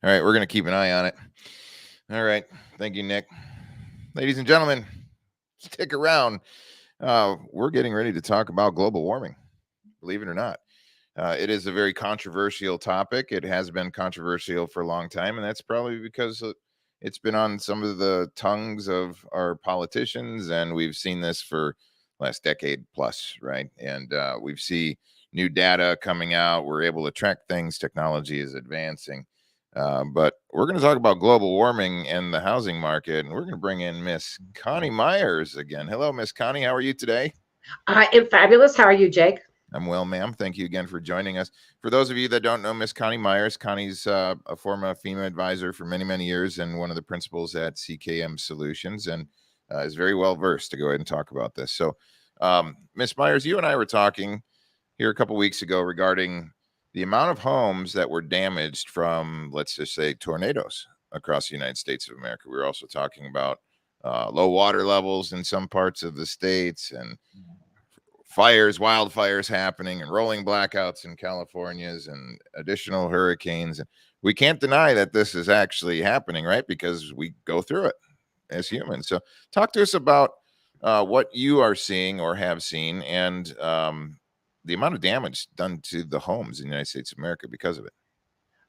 All right, we're going to keep an eye on it. All right. Thank you, Nick. Ladies and gentlemen, stick around. We're getting ready to talk about global warming, believe it or not. It is a very controversial topic. It has been controversial for a long time, and that's probably because it's been on some of the tongues of our politicians, and we've seen this for last decade plus, right? And we've seen new data coming out. We're able to track things. Technology is advancing. But we're going to talk about global warming and the housing market, and we're going to bring in Miss Coni Meyers again. Hello, Miss Coni. How are you today? I am fabulous. How are you, Jake? I'm well, ma'am. Thank you again for joining us. For those of you that don't know Miss Coni Meyers, Connie's a former FEMA advisor for many, many years, and one of the principals at CKM Solutions, and is very well versed to go ahead and talk about this. So, Miss Meyers, you and I were talking here a couple weeks ago regarding the amount of homes that were damaged from, let's just say, tornadoes across the United States of America. We were also talking about low water levels in some parts of the states, and wildfires happening, and rolling blackouts in California's, and additional hurricanes. And we can't deny that this is actually happening, right? Because we go through it as humans. So talk to us about what you are seeing or have seen, and the amount of damage done to the homes in the United States of America because of it.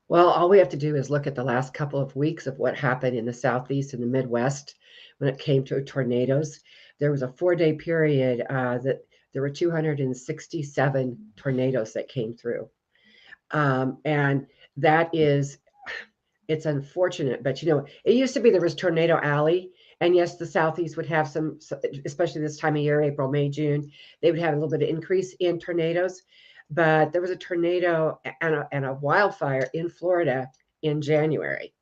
Well, all we have to do is look at the last couple of weeks of what happened in the Southeast and the Midwest when it came to tornadoes. There was a 4-day period that there were 267 tornadoes that came through. And that is, it's unfortunate, but it used to be there was Tornado Alley. And yes, the Southeast would have some, especially this time of year, April, May, June, they would have a little bit of increase in tornadoes. But there was a tornado and a wildfire in Florida in January,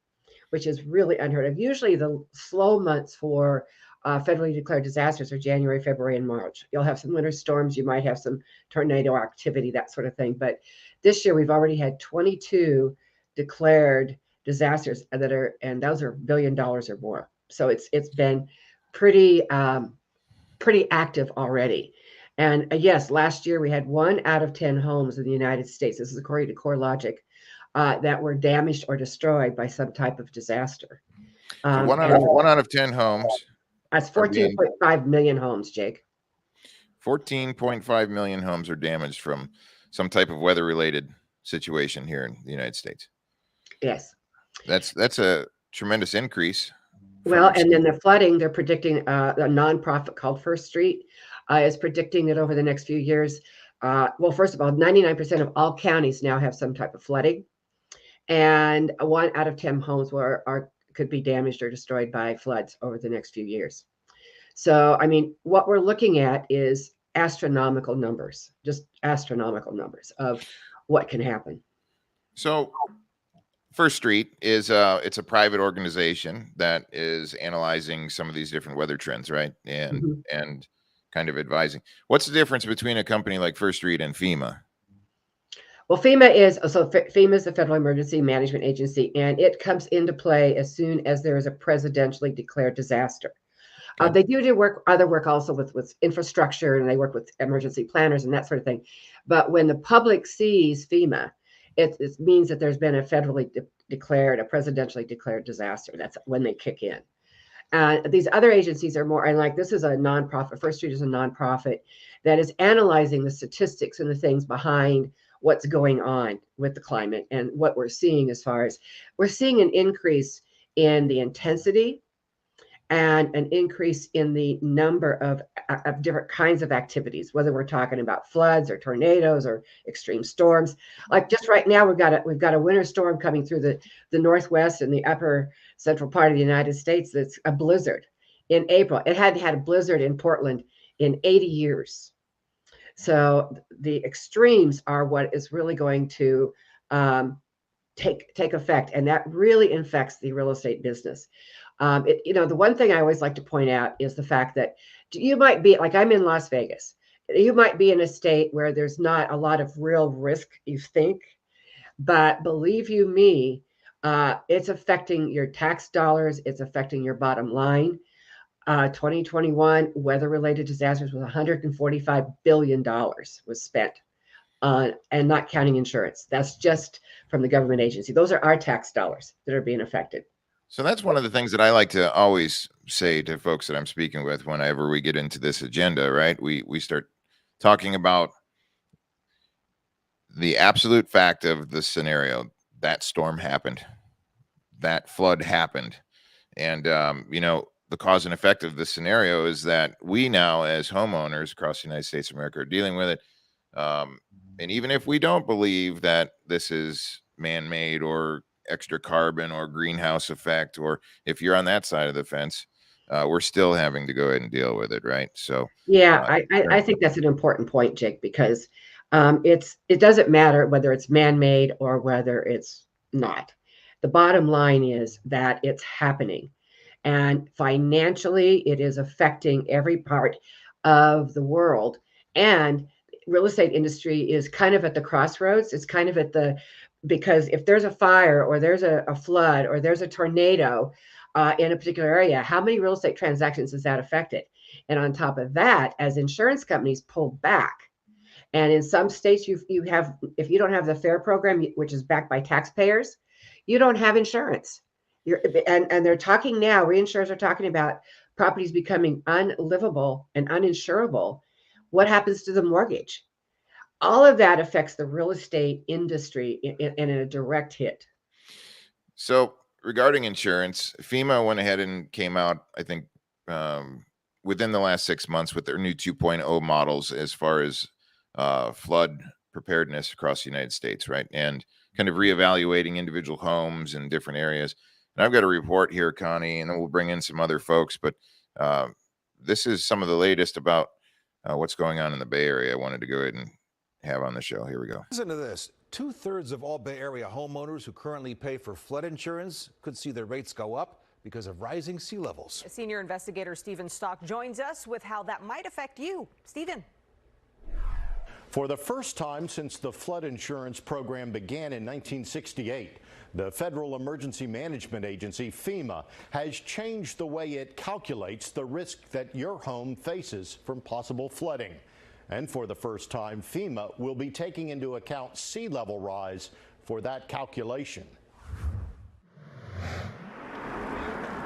which is really unheard of. Usually the slow months for federally declared disasters are January, February, and March. You'll have some winter storms. You might have some tornado activity, that sort of thing. But this year, we've already had 22 declared disasters and those are $1 billion or more. So it's been pretty pretty active already. And yes, last year we had 1 out of 10 homes in the United States, this is according to CoreLogic, that were damaged or destroyed by some type of disaster. So one out of 10 homes. That's 14.5 million homes, Jake. 14.5 million homes are damaged from some type of weather-related situation here in the United States. Yes. That's a tremendous increase. Well, and then the flooding, they're predicting a nonprofit called First Street is predicting that over the next few years, well, first of all, 99% of all counties now have some type of flooding, and 1 out of 10 homes could be damaged or destroyed by floods over the next few years. So, I mean, what we're looking at is astronomical numbers, just astronomical numbers of what can happen. So First Street is it's a private organization that is analyzing some of these different weather trends, right? And and kind of advising. What's the difference between a company like First Street and FEMA? Well, FEMA is the Federal Emergency Management Agency, and it comes into play as soon as there is a presidentially declared disaster. They do other work also with infrastructure, and they work with emergency planners and that sort of thing. But when the public sees FEMA, it means that there's been a federally declared, a presidentially declared disaster. That's when they kick in. These other agencies are more, and like this is a nonprofit. First Street is a nonprofit that is analyzing the statistics and the things behind what's going on with the climate and what we're seeing as far as we're seeing an increase in the intensity and an increase in the number of different kinds of activities, whether we're talking about floods or tornadoes or extreme storms. Like just right now, we've got a winter storm coming through the Northwest and the upper central part of the United States. That's a blizzard in April. It hadn't had a blizzard in Portland in 80 years. So the extremes are what is really going to take effect, and that really infects the real estate business. The one thing I always like to point out is the fact that you might be, like I'm in Las Vegas, you might be in a state where there's not a lot of real risk, you think, but believe you me, it's affecting your tax dollars, it's affecting your bottom line. 2021 weather-related disasters was $145 billion was spent on, and not counting insurance. That's just from the government agency. Those are our tax dollars that are being affected. So that's one of the things that I like to always say to folks that I'm speaking with whenever we get into this agenda, right? We start talking about the absolute fact of the scenario. That storm happened. That flood happened. And, the cause and effect of this scenario is that we now, as homeowners across the United States of America, are dealing with it. And even if we don't believe that this is man-made or extra carbon or greenhouse effect, or if you're on that side of the fence, we're still having to go ahead and deal with it, right? So yeah, I think that's an important point, Jake, because it doesn't matter whether it's man-made or whether it's not. The bottom line is that it's happening, and financially it is affecting every part of the world. And real estate industry is kind of at the crossroads. It's kind of because if there's a fire or there's a flood or there's a tornado in a particular area, how many real estate transactions has that affected? And on top of that, as insurance companies pull back, and in some states you have, if you don't have the FAIR program, which is backed by taxpayers, you don't have insurance. And they're talking now, reinsurers are talking about properties becoming unlivable and uninsurable. What happens to the mortgage? All of that affects the real estate industry in a direct hit. So regarding insurance, FEMA went ahead and came out, I think, within the last 6 months with their new 2.0 models as far as flood preparedness across the United States, right? And kind of reevaluating individual homes in different areas. And I've got a report here, Connie, and then we'll bring in some other folks. But this is some of the latest about what's going on in the Bay Area. I wanted to go ahead and have on the show. Here we go. Listen to this. 2/3 of all Bay Area homeowners who currently pay for flood insurance could see their rates go up because of rising sea levels. Senior investigator Stephen Stock joins us with how that might affect you. Stephen. For the first time since the flood insurance program began in 1968, the Federal Emergency Management Agency, FEMA, has changed the way it calculates the risk that your home faces from possible flooding. And for the first time, FEMA will be taking into account sea level rise for that calculation.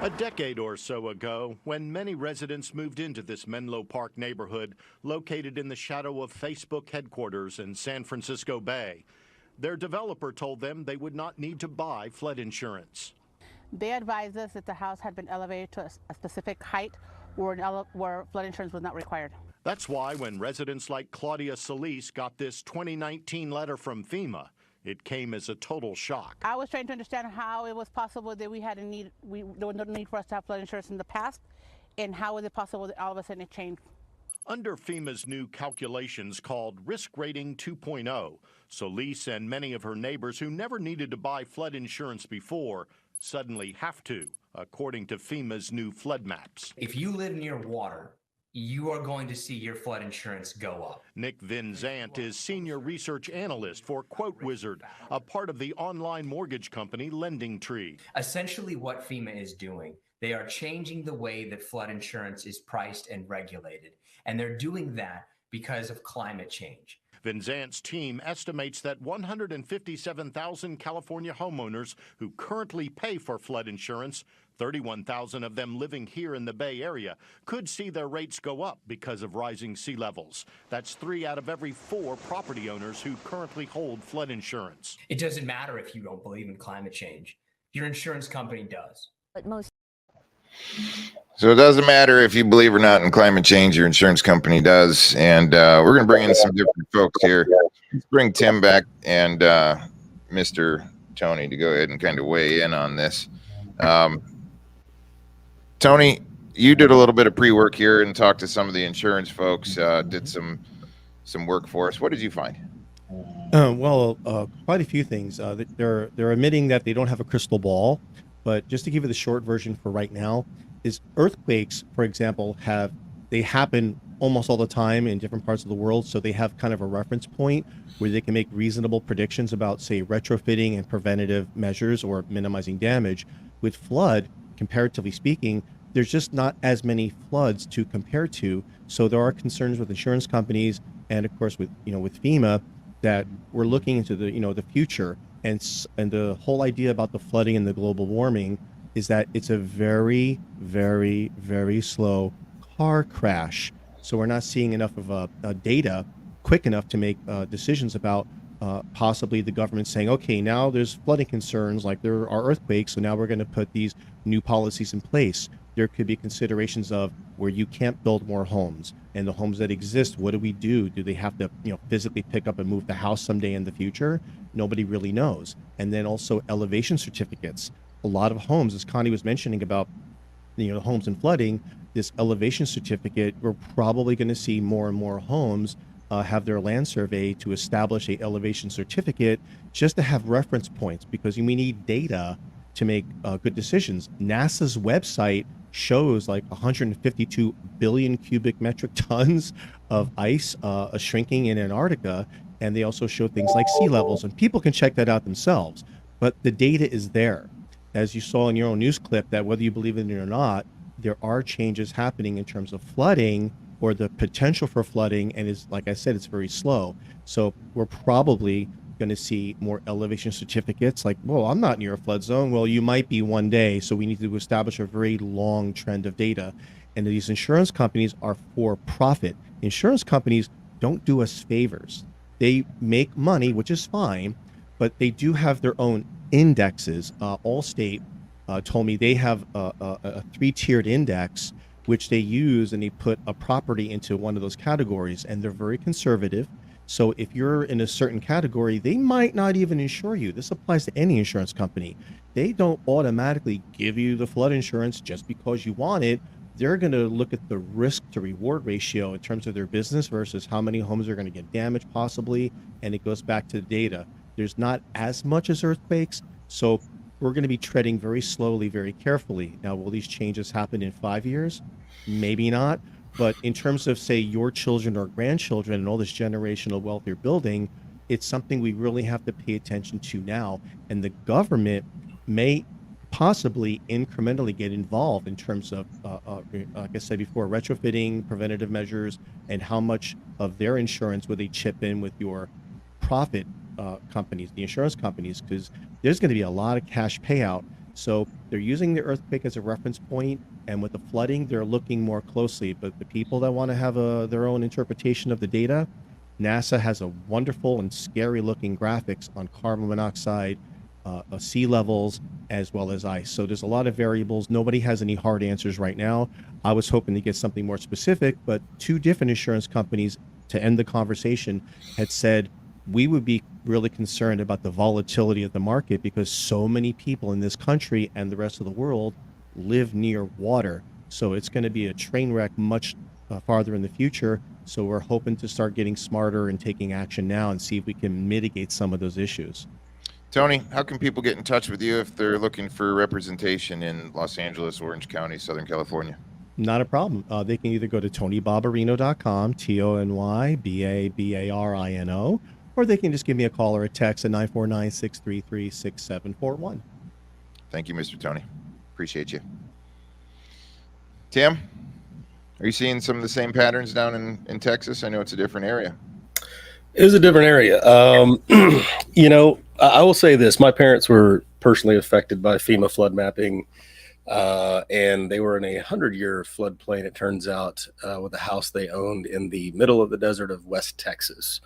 A decade or so ago, when many residents moved into this Menlo Park neighborhood located in the shadow of Facebook headquarters in San Francisco Bay, their developer told them they would not need to buy flood insurance. They advised us that the house had been elevated to a specific height where flood insurance was not required. That's why when residents like Claudia Solis got this 2019 letter from FEMA, it came as a total shock. I was trying to understand how it was possible that there was no need for us to have flood insurance in the past, and how was it possible that all of a sudden it changed. Under FEMA's new calculations called Risk Rating 2.0, Solis and many of her neighbors who never needed to buy flood insurance before suddenly have to, according to FEMA's new flood maps. If you live near water, you are going to see your flood insurance go up. Nick Vinzant is senior research analyst for Quote Wizard, a part of the online mortgage company Lending Tree. Essentially what FEMA is doing, they are changing the way that flood insurance is priced and regulated. And they're doing that because of climate change. Vinzant's team estimates that 157,000 California homeowners who currently pay for flood insurance, 31,000 of them living here in the Bay Area, could see their rates go up because of rising sea levels. That's 3 out of every 4 property owners who currently hold flood insurance. It doesn't matter if you don't believe in climate change. Your insurance company does. But most So it doesn't matter if you believe or not in climate change, your insurance company does. And we're going to bring in some different folks here. Let's bring Tim back and Mr. Tony to go ahead and kind of weigh in on this. Tony, you did a little bit of pre-work here and talked to some of the insurance folks, did some work for us. What did you find? Quite a few things. They're admitting that they don't have a crystal ball, but just to give you the short version for right now, is earthquakes, for example, they happen almost all the time in different parts of the world, so they have kind of a reference point where they can make reasonable predictions about, say, retrofitting and preventative measures or minimizing damage. With flood, comparatively speaking, there's just not as many floods to compare to, so there are concerns with insurance companies and, of course, with FEMA, that we're looking into the future, and the whole idea about the flooding and the global warming is that it's a very, very, very slow car crash. So we're not seeing enough of data quick enough to make decisions about possibly the government saying, okay, now there's flooding concerns like there are earthquakes, so now we're going to put these new policies in place. There could be considerations of where you can't build more homes, and the homes that exist, what do we do? Do they have to physically pick up and move the house someday in the future? Nobody really knows. And then also elevation certificates. A lot of homes, as Connie was mentioning about homes and flooding, this elevation certificate, we're probably going to see more and more homes have their land survey to establish a elevation certificate just to have reference points, because we need data to make good decisions. NASA's website shows like 152 billion cubic metric tons of ice shrinking in Antarctica, and they also show things like sea levels, and people can check that out themselves. But the data is there. As you saw in your own news clip, that whether you believe in it or not, there are changes happening in terms of flooding or the potential for flooding, and is, like I said, it's very slow. So we're probably going to see more elevation certificates like, well, I'm not near a flood zone. Well, you might be one day. So we need to establish a very long trend of data. And these insurance companies are for profit. Insurance companies don't do us favors. They make money, which is fine, but they do have their own indexes. Allstate told me they have a 3-tiered index, which they use, and they put a property into one of those categories, and they're very conservative. So if you're in a certain category, they might not even insure you. This applies to any insurance company. They don't automatically give you the flood insurance just because you want it. They're going to look at the risk to reward ratio in terms of their business versus how many homes are going to get damaged possibly, and it goes back to the data. There's not as much as earthquakes, so we're going to be treading very slowly, very carefully. Now, will these changes happen in 5 years? Maybe not, But in terms of, say, your children or grandchildren and all this generational wealth you're building, it's something we really have to pay attention to now. And the government may possibly incrementally get involved in terms of, like I said before, retrofitting, preventative measures, and how much of their insurance would they chip in with your profit companies, the insurance companies, because there's going to be a lot of cash payout. So they're using the earthquake as a reference point, and with the flooding, they're looking more closely. But the people that want to have their own interpretation of the data, NASA has a wonderful and scary looking graphics on carbon monoxide, sea levels, as well as ice. So there's a lot of variables. Nobody has any hard answers right now. I was hoping to get something more specific, but two different insurance companies to end the conversation had said we would be really concerned about the volatility of the market because so many people in this country and the rest of the world live near water. So it's going to be a train wreck much farther in the future. So we're hoping to start getting smarter and taking action now and see if we can mitigate some of those issues. Tony, how can people get in touch with you if they're looking for representation in Los Angeles, Orange County, Southern California? Not a problem. They can either go to TonyBarbarino.com, TonyBarbarino, or they can just give me a call or a text at 949-633-6741. Thank you, Mr. Tony. Appreciate you. Tim, are you seeing some of the same patterns down in Texas? I know it's a different area. It is a different area. I will say this. My parents were personally affected by FEMA flood mapping, and they were in a 100-year floodplain, it turns out, with a house they owned in the middle of the desert of West Texas.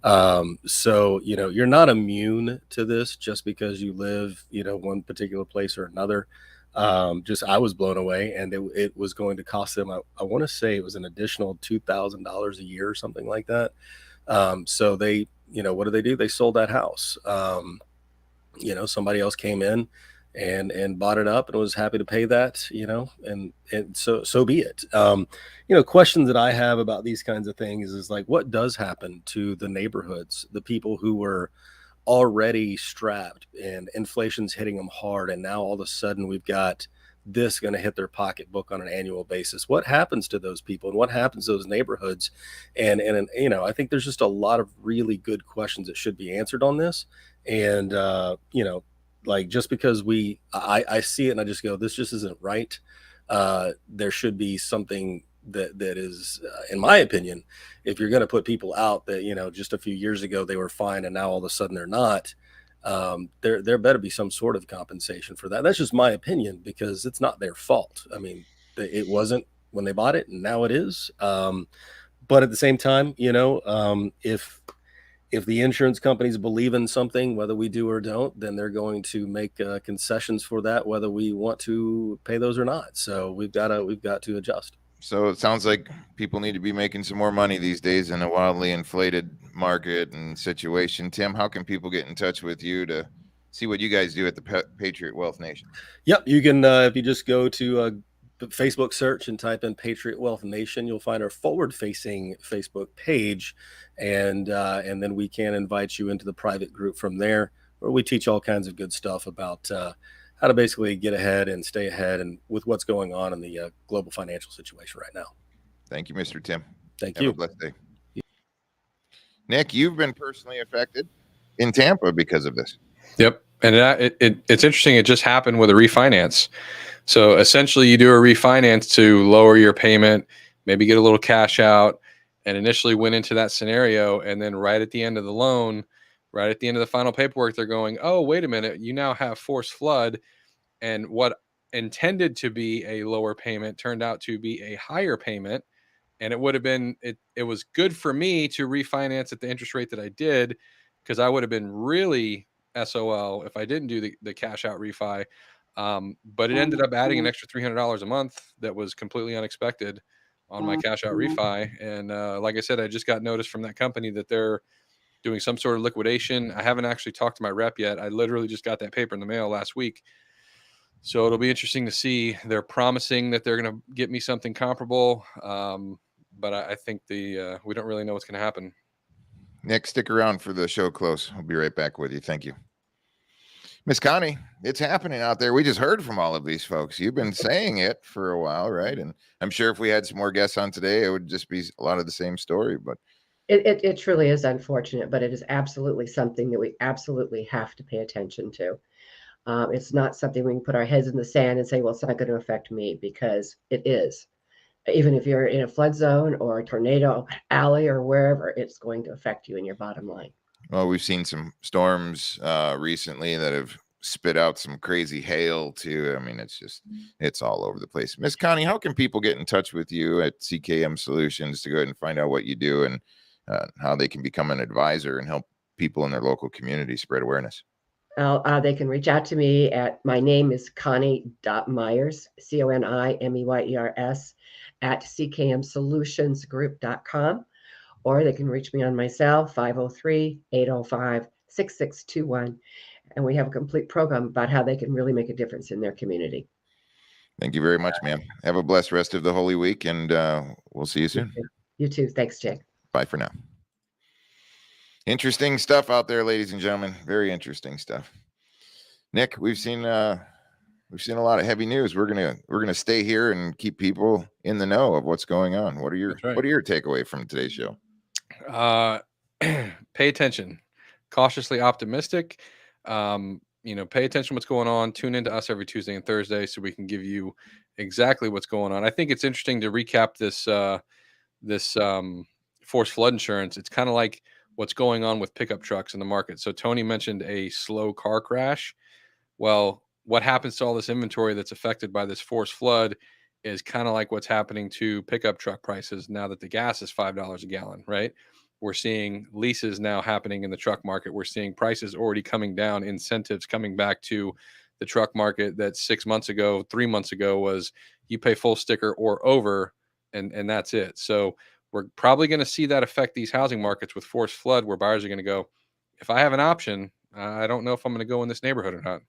So, you're not immune to this just because you live, one particular place or another. I was blown away, and it was going to cost them, I want to say it was an additional $2,000 a year or something like that. So they, what do? They sold that house. Somebody else came in and bought it up and was happy to pay that, and so be it. Questions that I have about these kinds of things is like, what does happen to the neighborhoods, the people who were already strapped and inflation's hitting them hard, and now all of a sudden we've got this going to hit their pocketbook on an annual basis? What happens to those people, and what happens to those neighborhoods? And I think there's just a lot of really good questions that should be answered on this. And like, just because I see it and I just go, this just isn't right. There should be something that is, in my opinion, if you're going to put people out that, just a few years ago they were fine and now all of a sudden they're not, there better be some sort of compensation for that. That's just my opinion, because it's not their fault. I mean, it wasn't when they bought it, and now it is. But at the same time, if the insurance companies believe in something, whether we do or don't, then they're going to make concessions for that, whether we want to pay those or not. So we've got to adjust. So it sounds like people need to be making some more money these days in a wildly inflated market and situation. Tim, how can people get in touch with you to see what you guys do at the Patriot Wealth Nation? Yep, you can, if you just go to Facebook search and type in Patriot Wealth Nation, you'll find our forward-facing Facebook page, and then we can invite you into the private group from there, where we teach all kinds of good stuff about how to basically get ahead and stay ahead and with what's going on in the global financial situation right now. Thank you, Mr. Tim. Thank Have you. a blessed day. Nick, you've been personally affected in Tampa because of this. Yep. And it's interesting. It just happened with a refinance. So essentially you do a refinance to lower your payment, maybe get a little cash out, and initially went into that scenario. And then right at the end of the loan, right at the end of the final paperwork, they're going, oh, wait a minute, you now have forced flood. And what intended to be a lower payment turned out to be a higher payment. And it would have been, it was good for me to refinance at the interest rate that I did, because I would have been really SOL if I didn't do the cash out refi. But it ended up adding an extra $300 a month that was completely unexpected on my cash out refi. And like I said, I just got notice from that company that they're doing some sort of liquidation. I haven't actually talked to my rep yet. I literally just got that paper in the mail last week. So it'll be interesting to see. They're promising that they're going to get me something comparable. But I think we don't really know what's going to happen. Nick, stick around for the show close. I'll be right back with you. Thank you. Miss Connie, it's happening out there. We just heard from all of these folks. You've been saying it for a while, right? And I'm sure if we had some more guests on today, it would just be a lot of the same story. But It truly is unfortunate, but it is absolutely something that we absolutely have to pay attention to. It's not something we can put our heads in the sand and say, well, it's not going to affect me, because it is. Even if you're in a flood zone or a tornado alley or wherever, it's going to affect you in your bottom line. well, we've seen some storms recently that have spit out some crazy hail too. I mean, it's all over the place. Miss Connie, how can people get in touch with you at CKM Solutions to go ahead and find out what you do and how they can become an advisor and help people in their local community spread awareness? They can reach out to me at, my name is Coni.Meyers, CONIMEYERS, at ckmsolutionsgroup.com, or they can reach me on my cell, 503-805-6621. And we have a complete program about how they can really make a difference in their community. Thank you very much, ma'am. Have a blessed rest of the Holy Week, and we'll see you soon. You too. Thanks, Jake. Bye for now. Interesting stuff out there, ladies and gentlemen. Very interesting stuff. Nick, we've seen a lot of heavy news. We're gonna stay here and keep people in the know of what's going on. What are your takeaway from today's show? Pay attention. Cautiously optimistic. Pay attention to what's going on. Tune into us every Tuesday and Thursday so we can give you exactly what's going on. I think it's interesting to recap this forced flood insurance. It's kind of like what's going on with pickup trucks in the market. So Tony mentioned a slow car crash. Well, what happens to all this inventory that's affected by this forced flood is kind of like what's happening to pickup truck prices now that the gas is $5 a gallon, right? We're seeing leases now happening in the truck market. We're seeing prices already coming down, incentives coming back to the truck market that 6 months ago, 3 months ago was you pay full sticker or over, and that's it. So we're probably going to see that affect these housing markets with forced flood, where buyers are going to go, if I have an option, I don't know if I'm going to go in this neighborhood or not.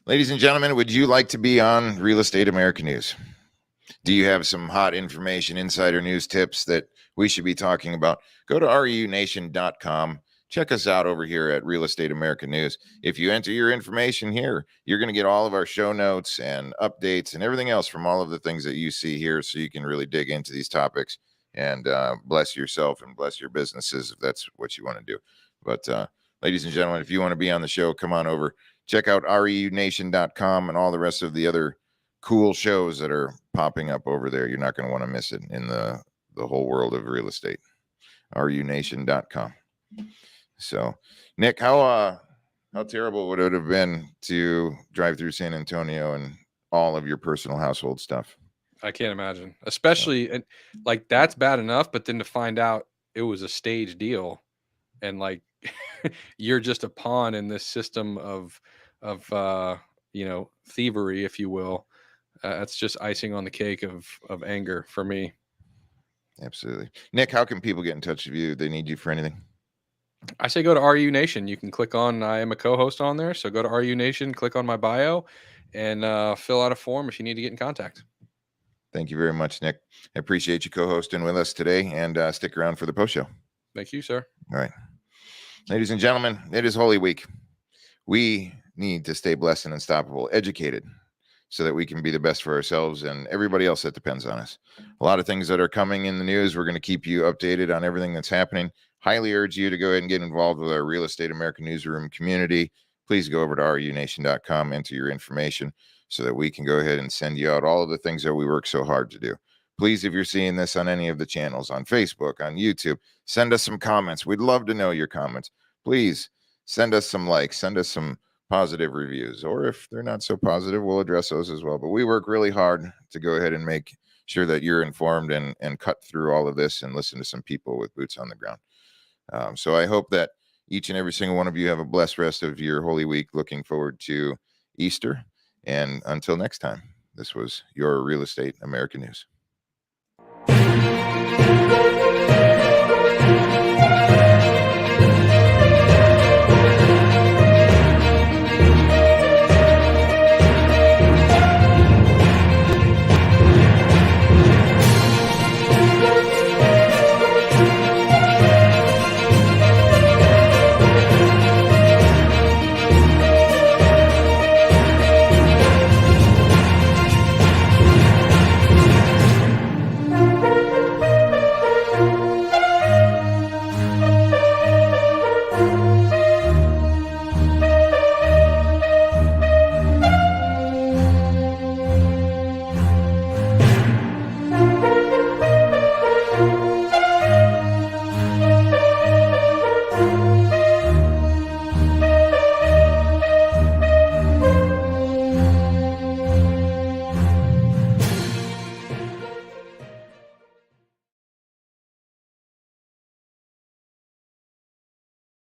Ladies and gentlemen, would you like to be on Real Estate America News? Do you have some hot information, insider news tips that we should be talking about? Go to reunation.com. Check us out over here at Real Estate America News. If you enter your information here, you're going to get all of our show notes and updates and everything else from all of the things that you see here, so you can really dig into these topics and bless yourself and bless your businesses if that's what you want to do. But ladies and gentlemen, if you want to be on the show, come on over. Check out reunation.com and all the rest of the other cool shows that are popping up over there. You're not going to want to miss it in the whole world of real estate. reunation.com. So, Nick, how terrible would it have been to drive through San Antonio and all of your personal household stuff? I can't imagine, especially and like that's bad enough, but then to find out it was a staged deal, and like you're just a pawn in this system of thievery, if you will. That's just icing on the cake of anger for me. Absolutely. Nick, how can people get in touch with you if they need you for anything? I say go to RU Nation. You can click on, I am a co-host on there. So go to RU Nation, click on my bio, and fill out a form if you need to get in contact. Thank you very much, Nick. I appreciate you co-hosting with us today, and stick around for the post show. Thank you, sir. All right. Ladies and gentlemen, it is Holy Week. We need to stay blessed and unstoppable, educated, so that we can be the best for ourselves and everybody else that depends on us. A lot of things that are coming in the news. We're going to keep you updated on everything that's happening. Highly urge you to go ahead and get involved with our Real Estate America Newsroom community. Please go over to reunation.com, enter your information so that we can go ahead and send you out all of the things that we work so hard to do. Please, if you're seeing this on any of the channels, on Facebook, on YouTube, send us some comments. We'd love to know your comments. Please send us some likes, send us some positive reviews, or if they're not so positive, we'll address those as well. But we work really hard to go ahead and make sure that you're informed and cut through all of this and listen to some people with boots on the ground. So I hope that each and every single one of you have a blessed rest of your Holy Week. Looking forward to Easter. And until next time, this was your Real Estate America News.